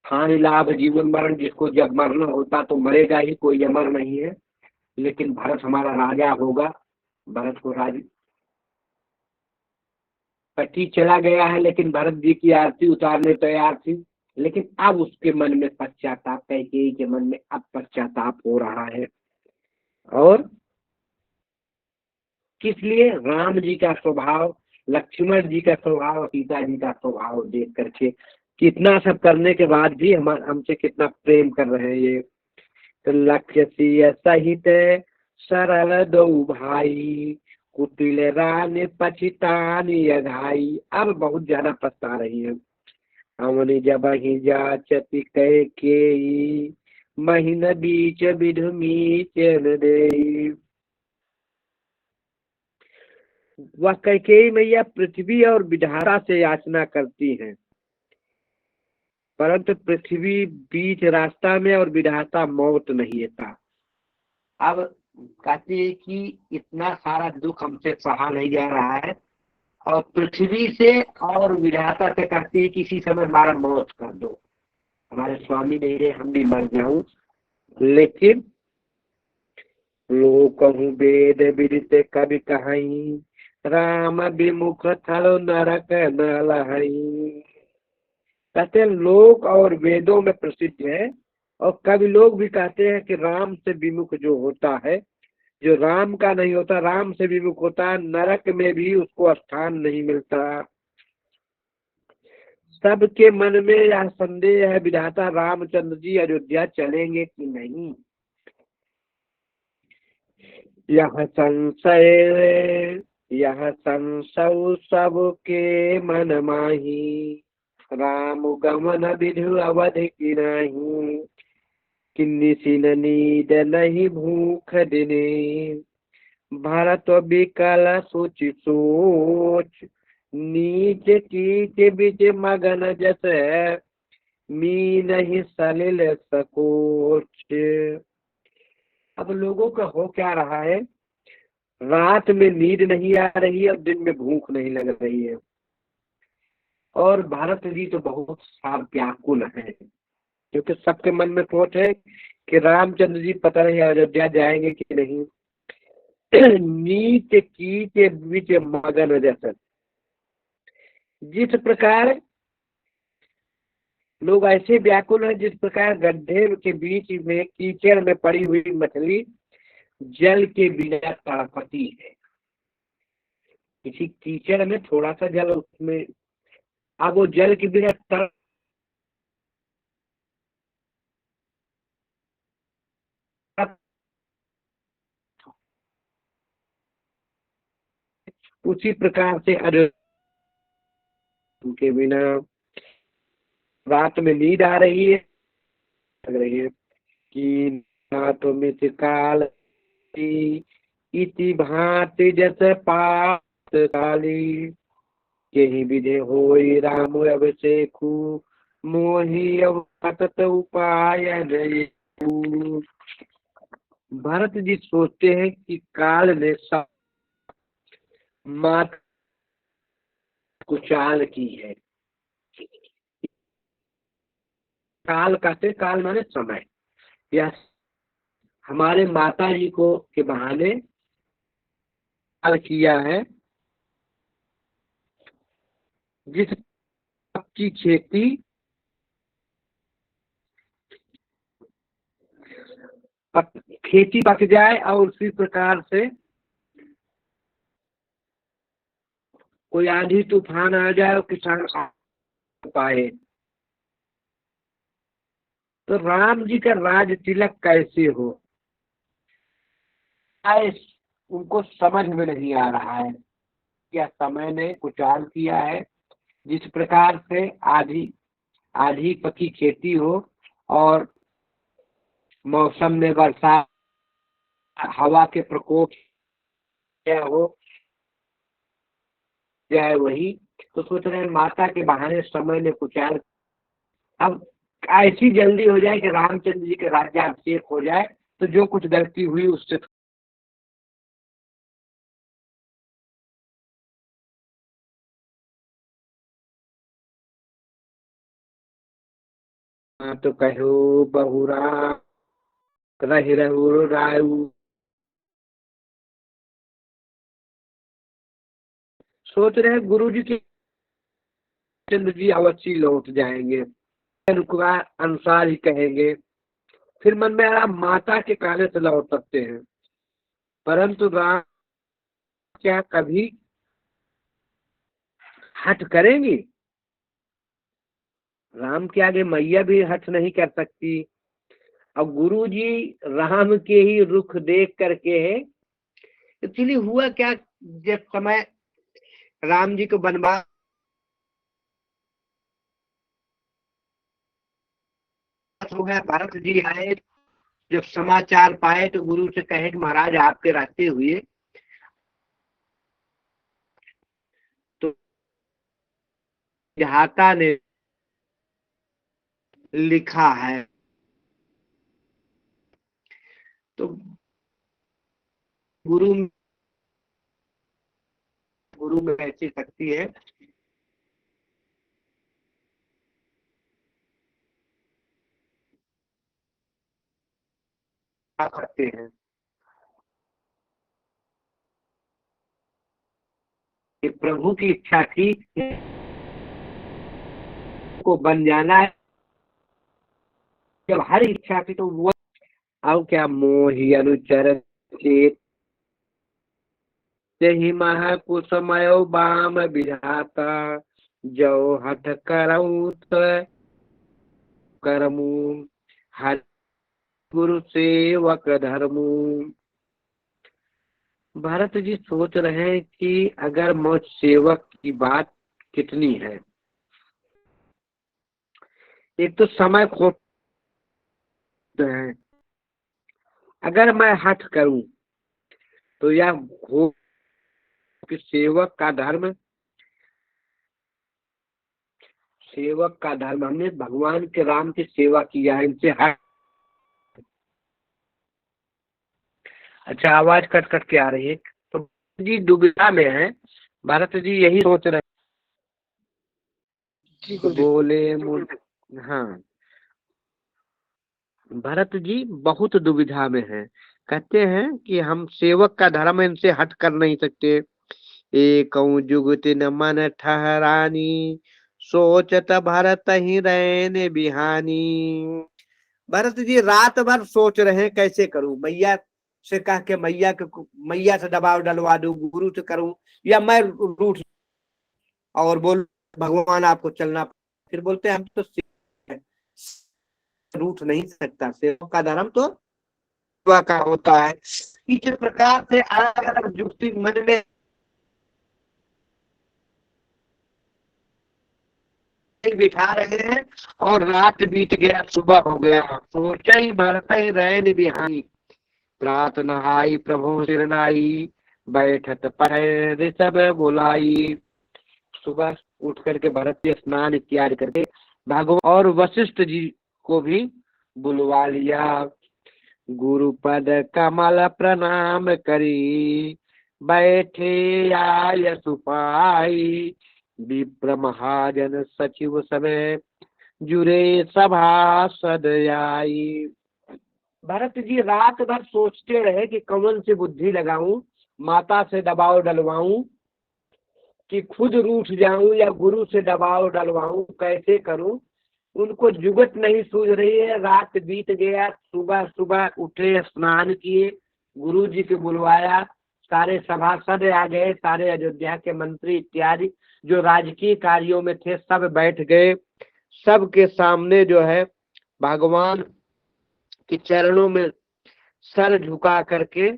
हानि लाभ जीवन मरण, जिसको जब मरना होता तो मरेगा ही, कोई अमर नहीं है। लेकिन भरत हमारा राजा होगा। भरत को राज पति चला गया है, लेकिन भरत जी की आरती उतारने तैयार थी। लेकिन अब उसके मन में पश्चाताप, कैकेयी के मन में अब पश्चाताप हो रहा है। और किस लिए? राम जी का स्वभाव, लक्ष्मण जी का स्वभाव, सीता जी का स्वभाव देख करके, कितना सब करने के बाद भी हमसे कितना प्रेम कर रहे हैं ये। तो लक्ष्य सिय सहित सरल दो भाई, कुटिल रानी पछितानी अघाई। अब बहुत ज्यादा पछता रही है। हमने जब ही जाचति कैकेयी, महीन बीच विधु मीचन देई। वह कैकेयी मैया पृथ्वी और विधाता से याचना करती हैं, परंतु पृथ्वी बीच रास्ता में और विधाता मौत नहीं देता। अब कहती है कि इतना सारा दुख हमसे सहा नहीं जा रहा है, और पृथ्वी से और विधाता से कहती है कि किसी समय हमारा मौत कर दो, हमारे स्वामी नहीं रहे, हम भी मर जाऊं। लेकिन लोग कहूँ वेद विदित कवि कहाई, राम विमुख थल नरक न लहई। कहते हैं लोक और वेदों में प्रसिद्ध है, और कवि लोग भी कहते हैं कि राम से विमुख जो होता है, जो राम का नहीं होता, राम से विमुख होता है, नरक में भी उसको स्थान नहीं मिलता। सबके मन में यह संदेह है, विधाता रामचंद्र जी अयोध्या चलेंगे कि नहीं। यह संशय सबके मन माही, राम गमन विधु अवध की नहीं। किन्नी सिन नींद नहीं भूख दिने, भरत विकल सोच सोच। नीच कीच बीच मगन जस, मी नहीं सलिल सकोच। अब लोगों का हो क्या रहा है, रात में नींद नहीं आ रही है और दिन में भूख नहीं लग रही है। और भारत जी तो बहुत साफ व्याकुल है, क्योंकि सबके मन में सोच है कि रामचंद्र जी पता नहीं अयोध्या जाएंगे कि नहीं। नीच कीच बीच मगन जैसा, जिस प्रकार लोग ऐसे व्याकुल हैं, जिस प्रकार गड्ढे के बीच में कीचड़ में पड़ी हुई मछली जल के बिना तड़पती है। किसी कीचड़ में थोड़ा सा जल उसमें, अब वो जल के बिना तड़प, उसी प्रकार से के बिना रात में नींद आ रही है, लग रही है कि ना तो मित काल इति भांति जस पात काली। यही विधि होई राम अभिषेकु, मोहि अवतत उपाय नहीं। भरत जी सोचते हैं कि काल ने सब मात कुचाल की है। काल कहते, काल माने समय, या हमारे माता जी को के बहाने काल किया है। जिस की खेती खेती पक जाए और उसी प्रकार से कोई आंधी तूफान आ जाए और किसान पाए। तो राम जी का राज तिलक कैसे हो, उनको समझ में नहीं आ रहा है। क्या समय ने कुचाल किया है। जिस प्रकार से आधी आधी पकी खेती हो और मौसम में वर्षा, हवा के प्रकोप क्या हो जाए, वही तो सोच रहे हैं माता के बहाने समय ने कुचाल। अब ऐसी जल्दी हो जाए कि रामचंद्र जी के राज्याभिषेक हो जाए, तो जो कुछ गलती हुई उससे तो कहो बहुरा रही रहु रायु। सोच रहे गुरु जी के चंद्र जी अवश्य लौट जाएंगे, उनका अनुसार ही कहेंगे। फिर मन में आया माता के कहने से लौट सकते हैं, परंतु राम क्या कभी हट करेंगी? राम के आगे मैया भी हट नहीं कर सकती। और गुरु जी राम के ही रुख देख करके है। इसलिए हुआ क्या, जब समय राम जी को वनवास हो गया, भरत जी आए, जब समाचार पाए तो गुरु से कहे कि महाराज आपके रास्ते हुए तो जहाता ने लिखा है। तो गुरु गुरु में ऐसी शक्ति है, आ सकते हैं कि प्रभु की इच्छा थी को बन जाना है। जब हर इच्छा थी तो वो अब क्या मोहि अनुचर चेत ही मह कुसमय बाम विधाता जो हठ करऊं करमू हर गुरु सेवक धर्मू। भरत जी सोच रहे हैं कि अगर मुझ सेवक की बात कितनी है, एक तो समय खो है, अगर मैं हठ करूं तो यह हो कि सेवक का धर्म, सेवक का धर्म हमने भगवान के राम की सेवा किया है, इनसे हट। अच्छा, आवाज कट कट के आ रही है। तो जी दुविधा में है, भरत जी यही सोच रहे बोले हाँ, भरत जी बहुत दुविधा में है। कहते हैं कि हम सेवक का धर्म इनसे हट कर नहीं सकते। एक जुगति न मन ठहरानी सोचत भरत ही रहने बिहानी। भरत जी रात भर सोच रहे हैं कैसे करूं, मैया से कह के मैया से दबाव डलवा दूं, गुरु से करूं, या मैं रूठ और बोल भगवान आपको चलना। फिर बोलते हैं हम तो रूठ नहीं सकता, सेवक का धर्म तो सेवा का होता है। इस प्रकार से अलग अलग युक्ति मन में बिठा रहे हैं। और रात बीत गया, सुबह हो गया, सोचा ही भरत ही रैन बिहानी रात नहाई प्रभु सिरनाई बैठत पर सब बुलाई। सुबह उठ करके भरत जी स्नान इत्यादि करके भगवान और वशिष्ठ जी को भी बुलवा लिया। गुरुपद कमल प्रणाम करी बैठे आय सुपाई विप्र महाजन सचिव समय जुरे सभासद आई। भरत जी रात भर सोचते रहे कि कौन से बुद्धि लगाऊं, माता से दबाव डलवाऊं कि खुद रूठ जाऊं या गुरु से दबाव डलवाऊं, कैसे करूं। उनको जुगत नहीं सूझ रही है। रात बीत गया, सुबह सुबह उठे, स्नान किए, गुरु जी को बुलवाया, सारे सभासद आ गए, सारे अयोध्या के मंत्री इत्यादि जो राजकीय कार्यों में थे सब बैठ गए। सबके सामने जो है भगवान के चरणों में सर झुका करके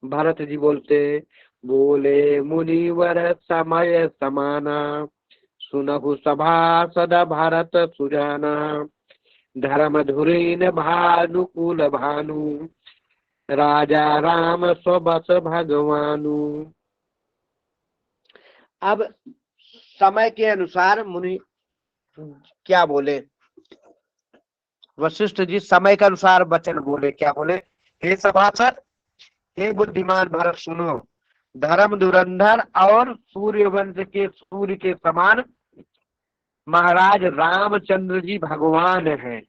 भरत जी बोलते, बोले मुनिवर समय समाना सुनहु सभासद भारत सुजाना धर्म धुरीन भानुकूल भानु राजा राम स्वबस भगवानु। अब समय के अनुसार मुनि क्या बोले, वशिष्ठ जी समय के अनुसार वचन बोले। क्या बोले, हे सभासद, हे बुद्धिमान भरत सुनो, धर्म धुरंधर और सूर्य वंश के सूर्य के समान महाराज रामचंद्र जी भगवान हैं।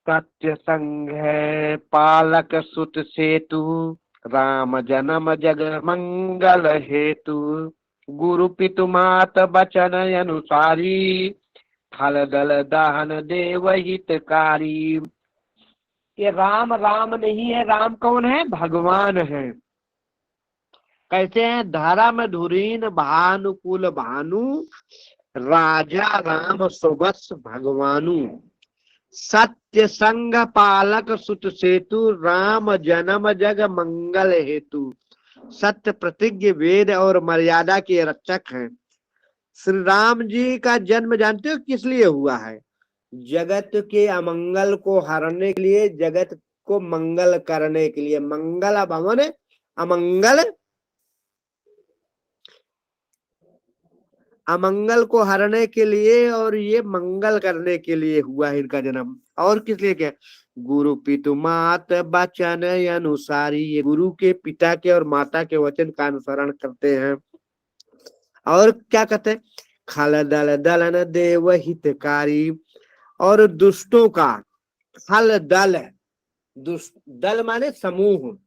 सत्य संग है पालक सुत सेतु, राम जन्म जग मंगल हेतु। गुरु पितु मात बचन अनुसारी, थल दल दहन देव हितकारी। ये राम राम नहीं है, राम कौन है? भगवान है। कैसे हैं? धर्म धुरीन भानुकुल भानु, राजा राम सुबस भगवानु। सत्य संग पालक सुत सेतु, राम जन्म जग मंगल हेतु। सत्य प्रतिज्ञ वेद और मर्यादा के रक्षक हैं। श्री राम जी का जन्म जानते हो किस लिए हुआ है? जगत के अमंगल को हरने के लिए, जगत को मंगल करने के लिए। मंगल भवन अमंगल, अमंगल को हरने के लिए और ये मंगल करने के लिए हुआ है इनका जन्म। और किस लिए? क्या? गुरु पितु मात वचन अनुसारी, ये गुरु के, पिता के और माता के वचन का अनुसरण करते हैं। और क्या कहते हैं? खल दल दलन देव हितकारी, और दुष्टों का, खल दल, दल माने समूह,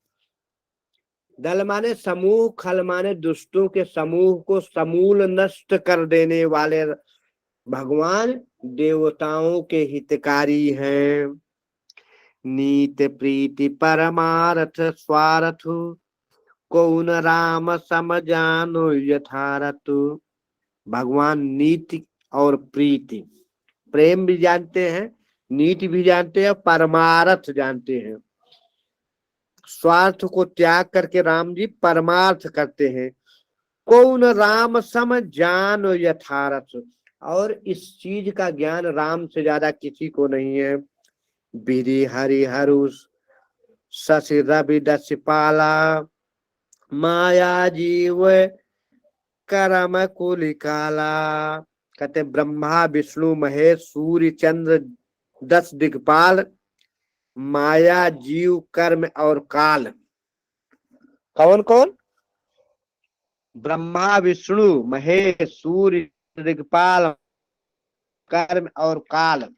दल माने समूह, खल माने दुष्टों के समूह को समूल नष्ट कर देने वाले भगवान देवताओं के हितकारी हैं। नीत प्रीति परमारथ स्वार्थ, कौन राम सम जानो यथारथ। भगवान नीति और प्रीति, प्रेम भी जानते हैं, नीति भी जानते हैं, परमार्थ जानते हैं। स्वार्थ को त्याग करके राम जी परमार्थ करते हैं। कौन राम सम जान यथारथ, और इस चीज का ज्ञान राम से ज्यादा किसी को नहीं है। विधि हरि हरुष शशि रवि दस पाला, माया जीव करम कुलिकाला। कहते ब्रह्मा विष्णु महेश सूर्य चंद्र 10 दिक्पाल, माया जीव कर्म और काल। कौन कौन? ब्रह्मा विष्णु महेश सूर्य दिक्पाल कर्म और काल।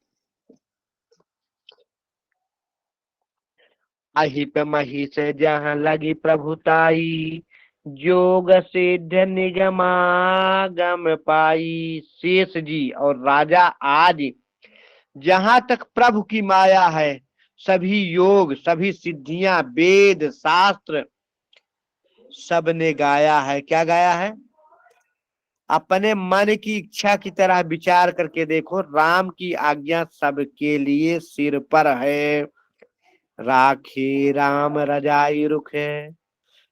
अहिप मही से जहाँ लगी प्रभुताई, जोग सिद्ध निगमागम पाई। शेष जी और राजा आज जहां तक प्रभु की माया है, सभी योग, सभी सिद्धियां, वेद शास्त्र सबने गाया है। क्या गाया है? अपने मन की इच्छा की तरह विचार करके देखो, राम की आज्ञा सबके लिए सिर पर है। राखी राम रजाई रुखे,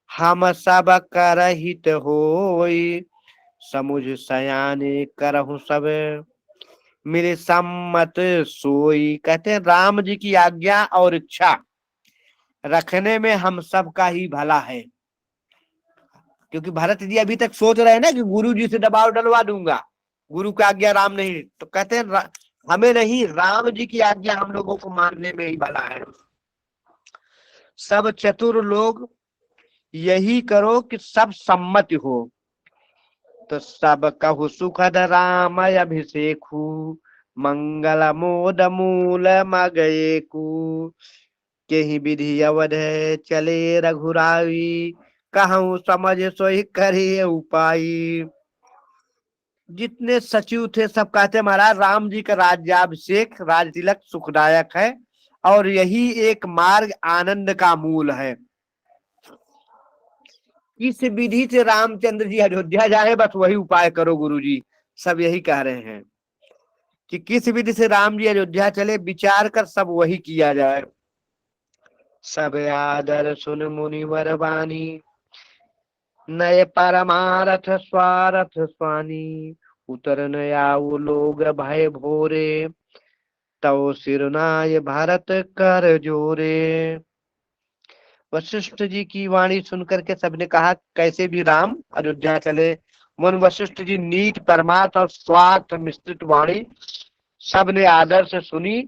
हम सब कर हित होई। समुझ सयाने करहु सब, मेरे सम्मत सोई। कहते हैं राम जी की आज्ञा और इच्छा रखने में हम सबका ही भला है। क्योंकि भरत जी अभी तक सोच रहे हैं ना कि गुरु जी से दबाव डलवा दूंगा, गुरु की आज्ञा राम नहीं, तो कहते हैं हमें नहीं, राम जी की आज्ञा हम लोगों को मानने में ही भला है। सब चतुर लोग यही करो कि सब सम्मत हो। तो सब कहु सुखद राम अभिषेकु, मंगल मोद मूल मगएकु। के ही विधि अवध चले रघुराई, कहूँ समझ सोई करे उपाय। जितने सचिव थे सब कहते महाराज राम जी का राज्याभिषेक, राज तिलक सुखदायक है, और यही एक मार्ग आनंद का मूल है। इस विधि से रामचंद्र जी अयोध्या जाए, बस वही उपाय करो गुरुजी। सब यही कह रहे हैं कि किस विधि से राम जी अयोध्या चले, विचार कर सब वही किया जाए। सब आदर सुन मुनिवर वाणी, नए परमारथ स्वारथ स्वानी। उतर न आऊ लोग भय भोरे, तव सिरनाय भारत कर जोरे। वशिष्ठ जी की वाणी सुनकर के सबने कहा कैसे भी राम अयोध्या चले। मन वशिष्ठ जी नीत परमार्थ और स्वार्थ मिश्रित वाणी सबने आदर से सुनी।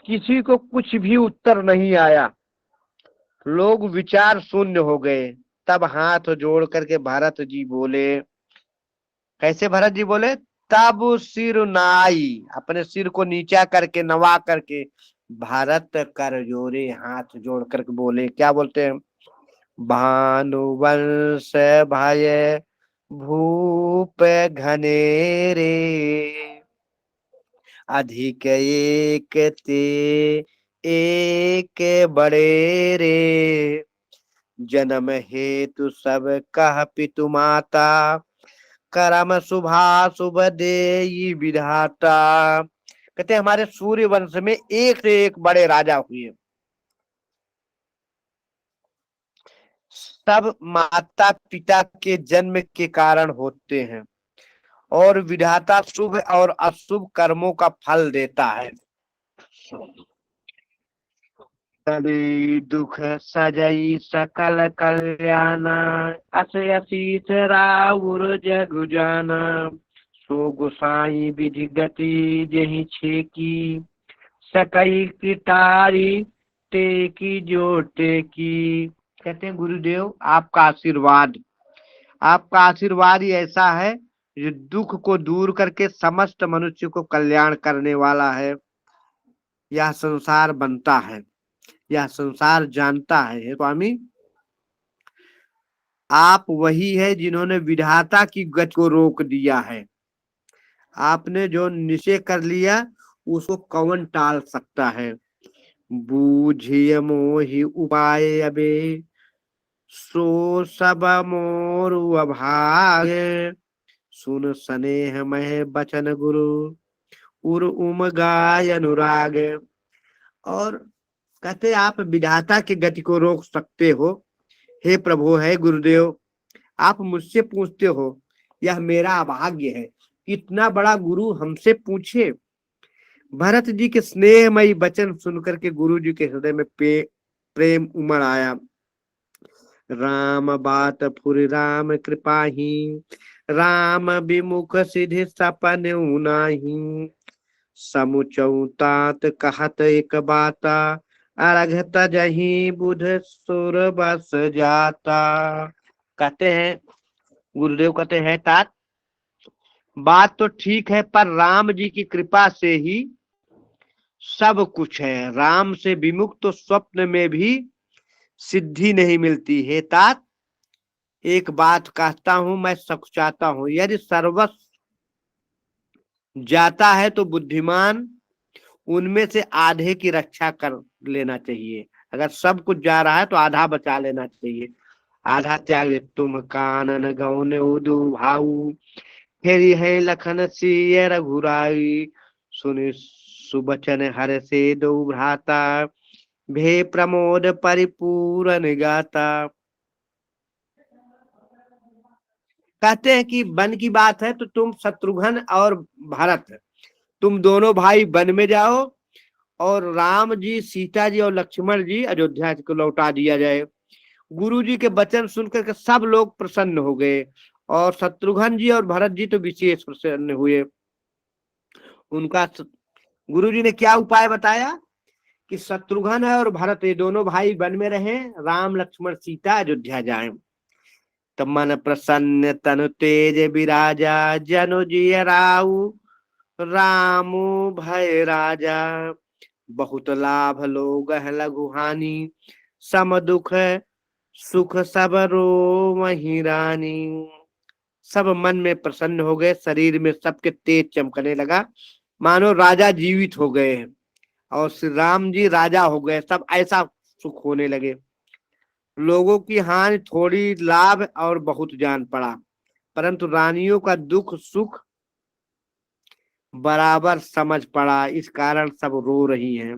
किसी को कुछ भी उत्तर नहीं आया, लोग विचार शून्य हो गए। तब हाथ जोड़ करके भरत जी बोले, कैसे भरत जी बोले? तब सिर नाई, अपने सिर को नीचा करके नवा करके भरत कर जोरे, हाथ जोड़ करके बोले, क्या बोलते हैं, भानुवंश भय भूप घनेरे, अधिक एक ते एक बड़े रे, जन्म हेतु सब कह पितु माता, करम शुभा शुभ देई विधाता। कहते हैं हमारे सूर्य वंश में एक से एक बड़े राजा हुए, सब माता पिता के जन्म के कारण होते हैं, और विधाता शुभ और अशुभ कर्मों का फल देता है। तभी दुख सजई सकल कल्याण, अस असीस राउर जग जाना, सो गोसाई विधि गति जही छेकी, सकई किटारी टेकी जो टेकी। कहते हैं गुरुदेव आपका आशीर्वाद, आपका आशीर्वाद ही ऐसा है जो दुख को दूर करके समस्त मनुष्य को कल्याण करने वाला है। यह संसार बनता है, यह संसार जानता है। हे स्वामी, आप वही है जिन्होंने विधाता की गति को रोक दिया है। आपने जो निश्चय कर लिया उसको कौन टाल सकता है। बूझिए मोहि उपाय अबे, सो सब मोरु अभागे, सुन स्नेह मह बचन गुरु, उर उम गाय अनुराग। और कहते आप विधाता की गति को रोक सकते हो। हे प्रभु, है गुरुदेव, आप मुझसे पूछते हो, यह मेरा भाग्य है। इतना बड़ा गुरु हमसे पूछे। भरत जी के स्नेहमयी वचन सुनकर के गुरु जी के हृदय में प्रेम उमड़ आया। राम बात फुर राम कृपाही, राम विमुख सिधि सपन नाही, समुचौ तात कहत एक बाता, अरघत जही बुध सुर बस जाता। कहते हैं गुरुदेव, कहते हैं तात, बात तो ठीक है, पर राम जी की कृपा से ही सब कुछ है। राम से विमुख तो स्वप्न में भी सिद्धि नहीं मिलती है। तात, एक बात कहता हूं, मैं सकुचाता हूं, यदि सर्वस्व जाता है तो बुद्धिमान उनमें से आधे की रक्षा कर लेना चाहिए। अगर सब कुछ जा रहा है तो आधा बचा लेना चाहिए। आधा त्याग दे। तुम कानन गौन उदु भाऊ, फेरी है लखन सिय रघुराई, सुनि सुबचन हर से दो भ्राता, भे प्रमोद परिपूर्ण गाता। कहते हैं कि वन की बात है तो तुम शत्रुघ्न और भरत, तुम दोनों भाई वन में जाओ, और राम जी, सीता जी और लक्ष्मण जी अयोध्या को लौटा दिया जाए। गुरु जी के वचन सुनकर के सब लोग प्रसन्न हो गए, और शत्रुघ्न जी और भरत जी तो विशेष प्रसन्न हुए। उनका गुरु जी ने क्या उपाय बताया कि शत्रुघ्न है और भरत, ये दोनों भाई वन में रहे, राम लक्ष्मण सीता अयोध्या जाए। तब मन प्रसन्न तनु तेज विराजा, जनु जिय राऊ रामु भय राजा, बहुत लाभ लोग है लघु हानि, सम दुख सुख सब रो वही रानी। सब मन में प्रसन्न हो गए, शरीर में सबके तेज चमकने लगा, मानो राजा जीवित हो गए हैं, और श्री राम जी राजा हो गए। सब ऐसा सुख होने लगे। लोगों की हानि थोड़ी, लाभ और बहुत जान पड़ा, परंतु रानियों का दुख सुख बराबर समझ पड़ा। इस कारण सब रो रही हैं।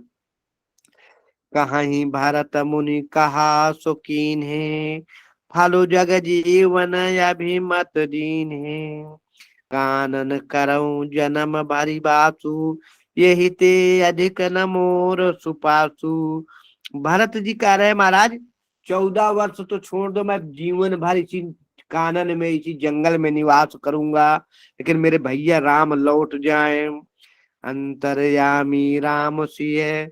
कहीं भरत मुनि कहा सो कीन है, फलो जग जीवन अभिमत दीन है, कानन करऊं जन्म भरी बासु, यही ते अधिक न मोर सुपासु। भरत जी कह रहे महाराज, 14 वर्ष तो छोड़ दो, मैं जीवन भर इसी कानन में, इसी जंगल में निवास करूंगा, लेकिन मेरे भैया राम लौट जाएं। अंतर्यामी राम सिय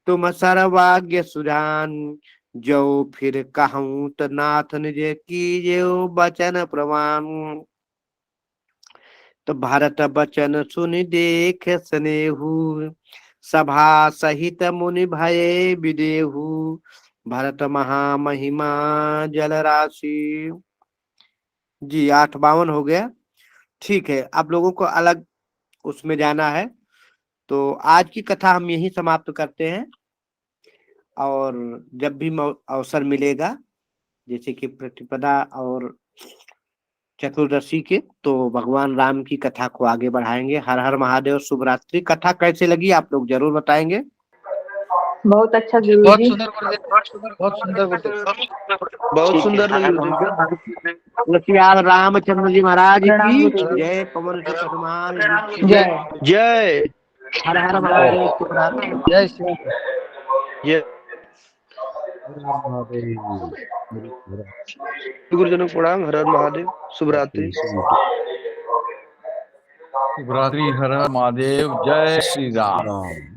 तुम सर्वाग्य सुजान, जो फिर कहूं तो नाथ निज कीजियो बचन प्रमाण। तो भारत बचन सुनि देख स्नेहु, सभा सहित मुनि भये विदेहु, भरत महामहिमा जल राशि। जी 852 हो गया। ठीक है, आप लोगों को अलग उसमें जाना है। तो आज की कथा हम यहीं समाप्त करते हैं, और जब भी अवसर मिलेगा, जैसे कि प्रतिपदा और चतुर्दशी के, तो भगवान राम की कथा को आगे बढ़ाएंगे। हर हर महादेव, शुभ रात्रि। कथा कैसे लगी आप लोग जरूर बताएंगे। बहुत अच्छा बहुत गुरुजी। सुंदर गुरुदेव, बहुत सुंदर गुरुदेव, बहुत सुंदर हर हर गुरुदेव। महादेव। तुलसीदास रामचंद्र जी महाराज प्रणाम की गुरुजी। जय। पवन सुत हनुमान जी की जय। जय हर हर महादेव, शुभ रात्रि। जय श्री राम। जय महादेव। गुरुजनों को प्रणाम। हर हर महादेव। शुभ रात्रि। शुभ रात्रि। हर हर महादेव। जय श्री राम।